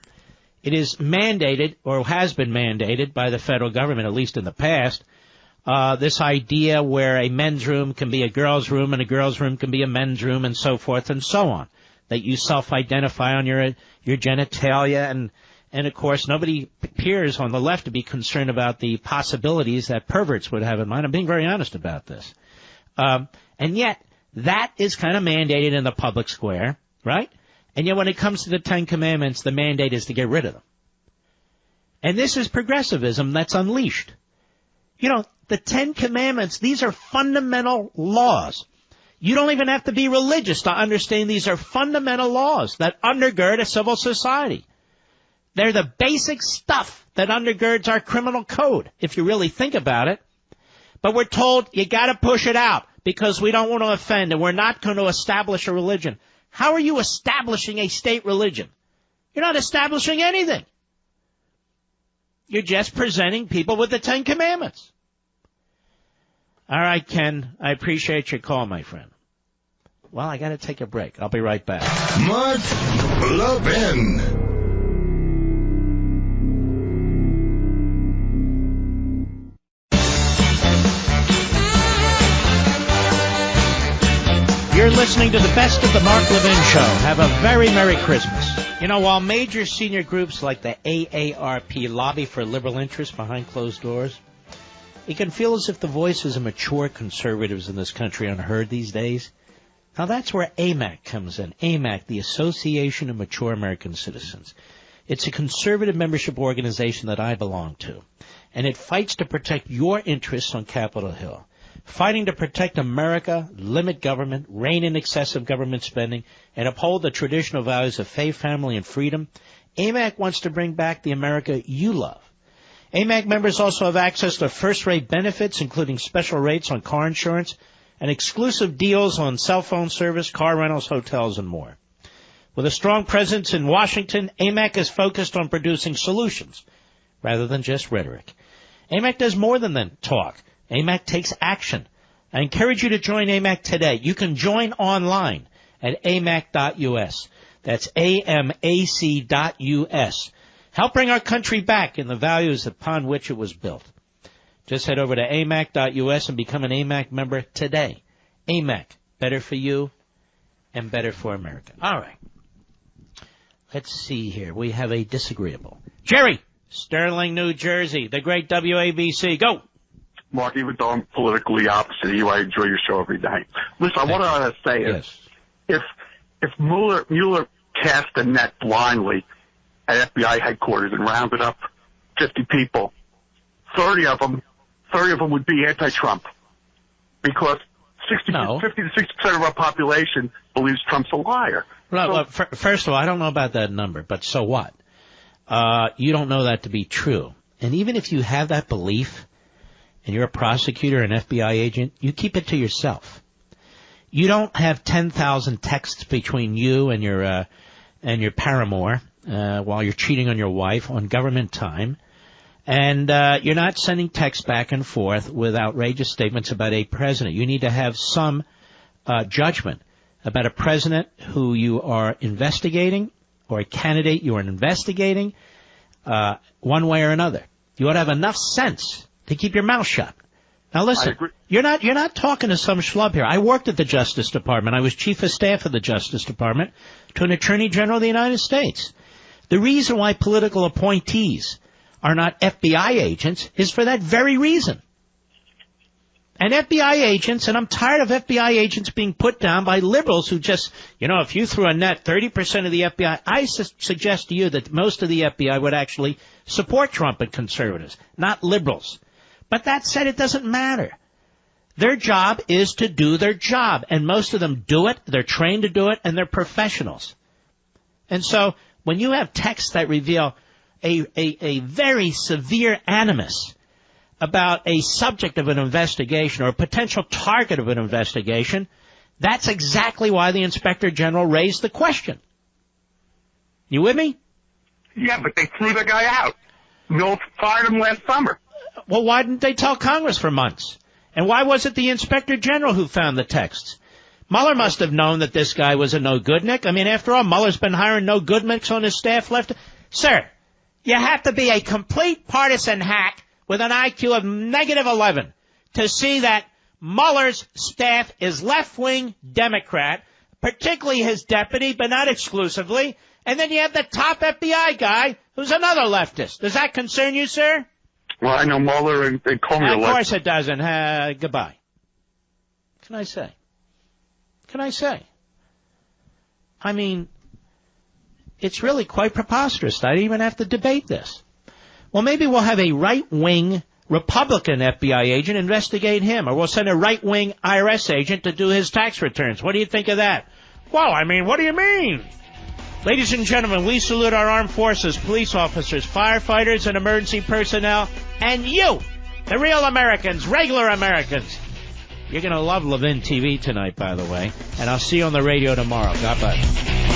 it is mandated, or has been mandated by the federal government, at least in the past, this idea where a men's room can be a girl's room and a girl's room can be a men's room and so forth and so on. That you self-identify on your genitalia, and of course nobody appears on the left to be concerned about the possibilities that perverts would have in mind. I'm being very honest about this. And yet, that is kind of mandated in the public square, right? And yet when it comes to the Ten Commandments, the mandate is to get rid of them. And this is progressivism that's unleashed. You know, the Ten Commandments, these are fundamental laws. You don't even have to be religious to understand these are fundamental laws that undergird a civil society. They're the basic stuff that undergirds our criminal code, if you really think about it. But we're told you got to push it out because we don't want to offend and we're not going to establish a religion. How are you establishing a state religion? You're not establishing anything. You're just presenting people with the Ten Commandments. All right, Ken, I appreciate your call, my friend. Well, I got to take a break. I'll be right back. Mark Levin. You're listening to the best of the Mark Levin Show. Have a very Merry Christmas. You know, while major senior groups like the AARP lobby for liberal interests behind closed doors, it can feel as if the voices of mature conservatives in this country are unheard these days. Now that's where AMAC comes in. AMAC, the Association of Mature American Citizens. It's a conservative membership organization that I belong to, and it fights to protect your interests on Capitol Hill. Fighting to protect America, limit government, rein in excessive government spending, and uphold the traditional values of faith, family, and freedom, AMAC wants to bring back the America you love. AMAC members also have access to first-rate benefits, including special rates on car insurance and exclusive deals on cell phone service, car rentals, hotels, and more. With a strong presence in Washington, AMAC is focused on producing solutions rather than just rhetoric. AMAC does more than talk. AMAC takes action. I encourage you to join AMAC today. You can join online at amac.us. That's amac.us. Help bring our country back in the values upon which it was built. Just head over to amac.us and become an AMAC member today. AMAC, better for you and better for America. All right. Let's see here. We have a disagreeable. Jerry, Sterling, New Jersey, the great WABC. Go. Mark, even though I'm politically opposite of you, I enjoy your show every night. Listen, I want to say if Mueller cast the net blindly at FBI headquarters and rounded up 50 people, 30 of them would be anti-Trump because 50 to 60% of our population believes Trump's a liar. Well, first of all, I don't know about that number, but so what? You don't know that to be true. And even if you have that belief, and you're a prosecutor, an FBI agent, you keep it to yourself. You don't have 10,000 texts between you and your paramour while you're cheating on your wife on government time. And you're not sending texts back and forth with outrageous statements about a president. You need to have some judgment about a president who you are investigating or a candidate you are investigating one way or another. You ought to have enough sense to keep your mouth shut. Now listen, you're not talking to some schlub here. I worked at the Justice Department. I was chief of staff of the Justice Department to an Attorney General of the United States. The reason why political appointees are not FBI agents is for that very reason. And FBI agents, and I'm tired of FBI agents being put down by liberals who just, if you threw a net 30% of the FBI, I suggest to you that most of the FBI would actually support Trump and conservatives, not liberals. But that said, it doesn't matter. Their job is to do their job, and most of them do it, they're trained to do it, and they're professionals. And so, when you have texts that reveal a very severe animus about a subject of an investigation or a potential target of an investigation, that's exactly why the Inspector General raised the question. You with me? Yeah, but they threw the guy out. Mill fired him last summer. Well, why didn't they tell Congress for months? And why was it the Inspector General who found the texts? Mueller must have known that this guy was a no-goodnik. I mean, after all, Mueller's been hiring no-goodniks on his staff left. Sir, you have to be a complete partisan hack with an IQ of -11 to see that Mueller's staff is left-wing Democrat, particularly his deputy, but not exclusively. And then you have the top FBI guy, who's another leftist. Does that concern you, sir? Well, I know Mueller and Comey. Of course it doesn't. Goodbye. What can I say? I mean, it's really quite preposterous. I didn't even have to debate this. Well, maybe we'll have a right-wing Republican FBI agent investigate him, or we'll send a right-wing IRS agent to do his tax returns. What do you think of that? Well, I mean, what do you mean? Ladies and gentlemen, we salute our armed forces, police officers, firefighters, and emergency personnel, and you, the real Americans, regular Americans. You're going to love Levin TV tonight, by the way, and I'll see you on the radio tomorrow. God bless.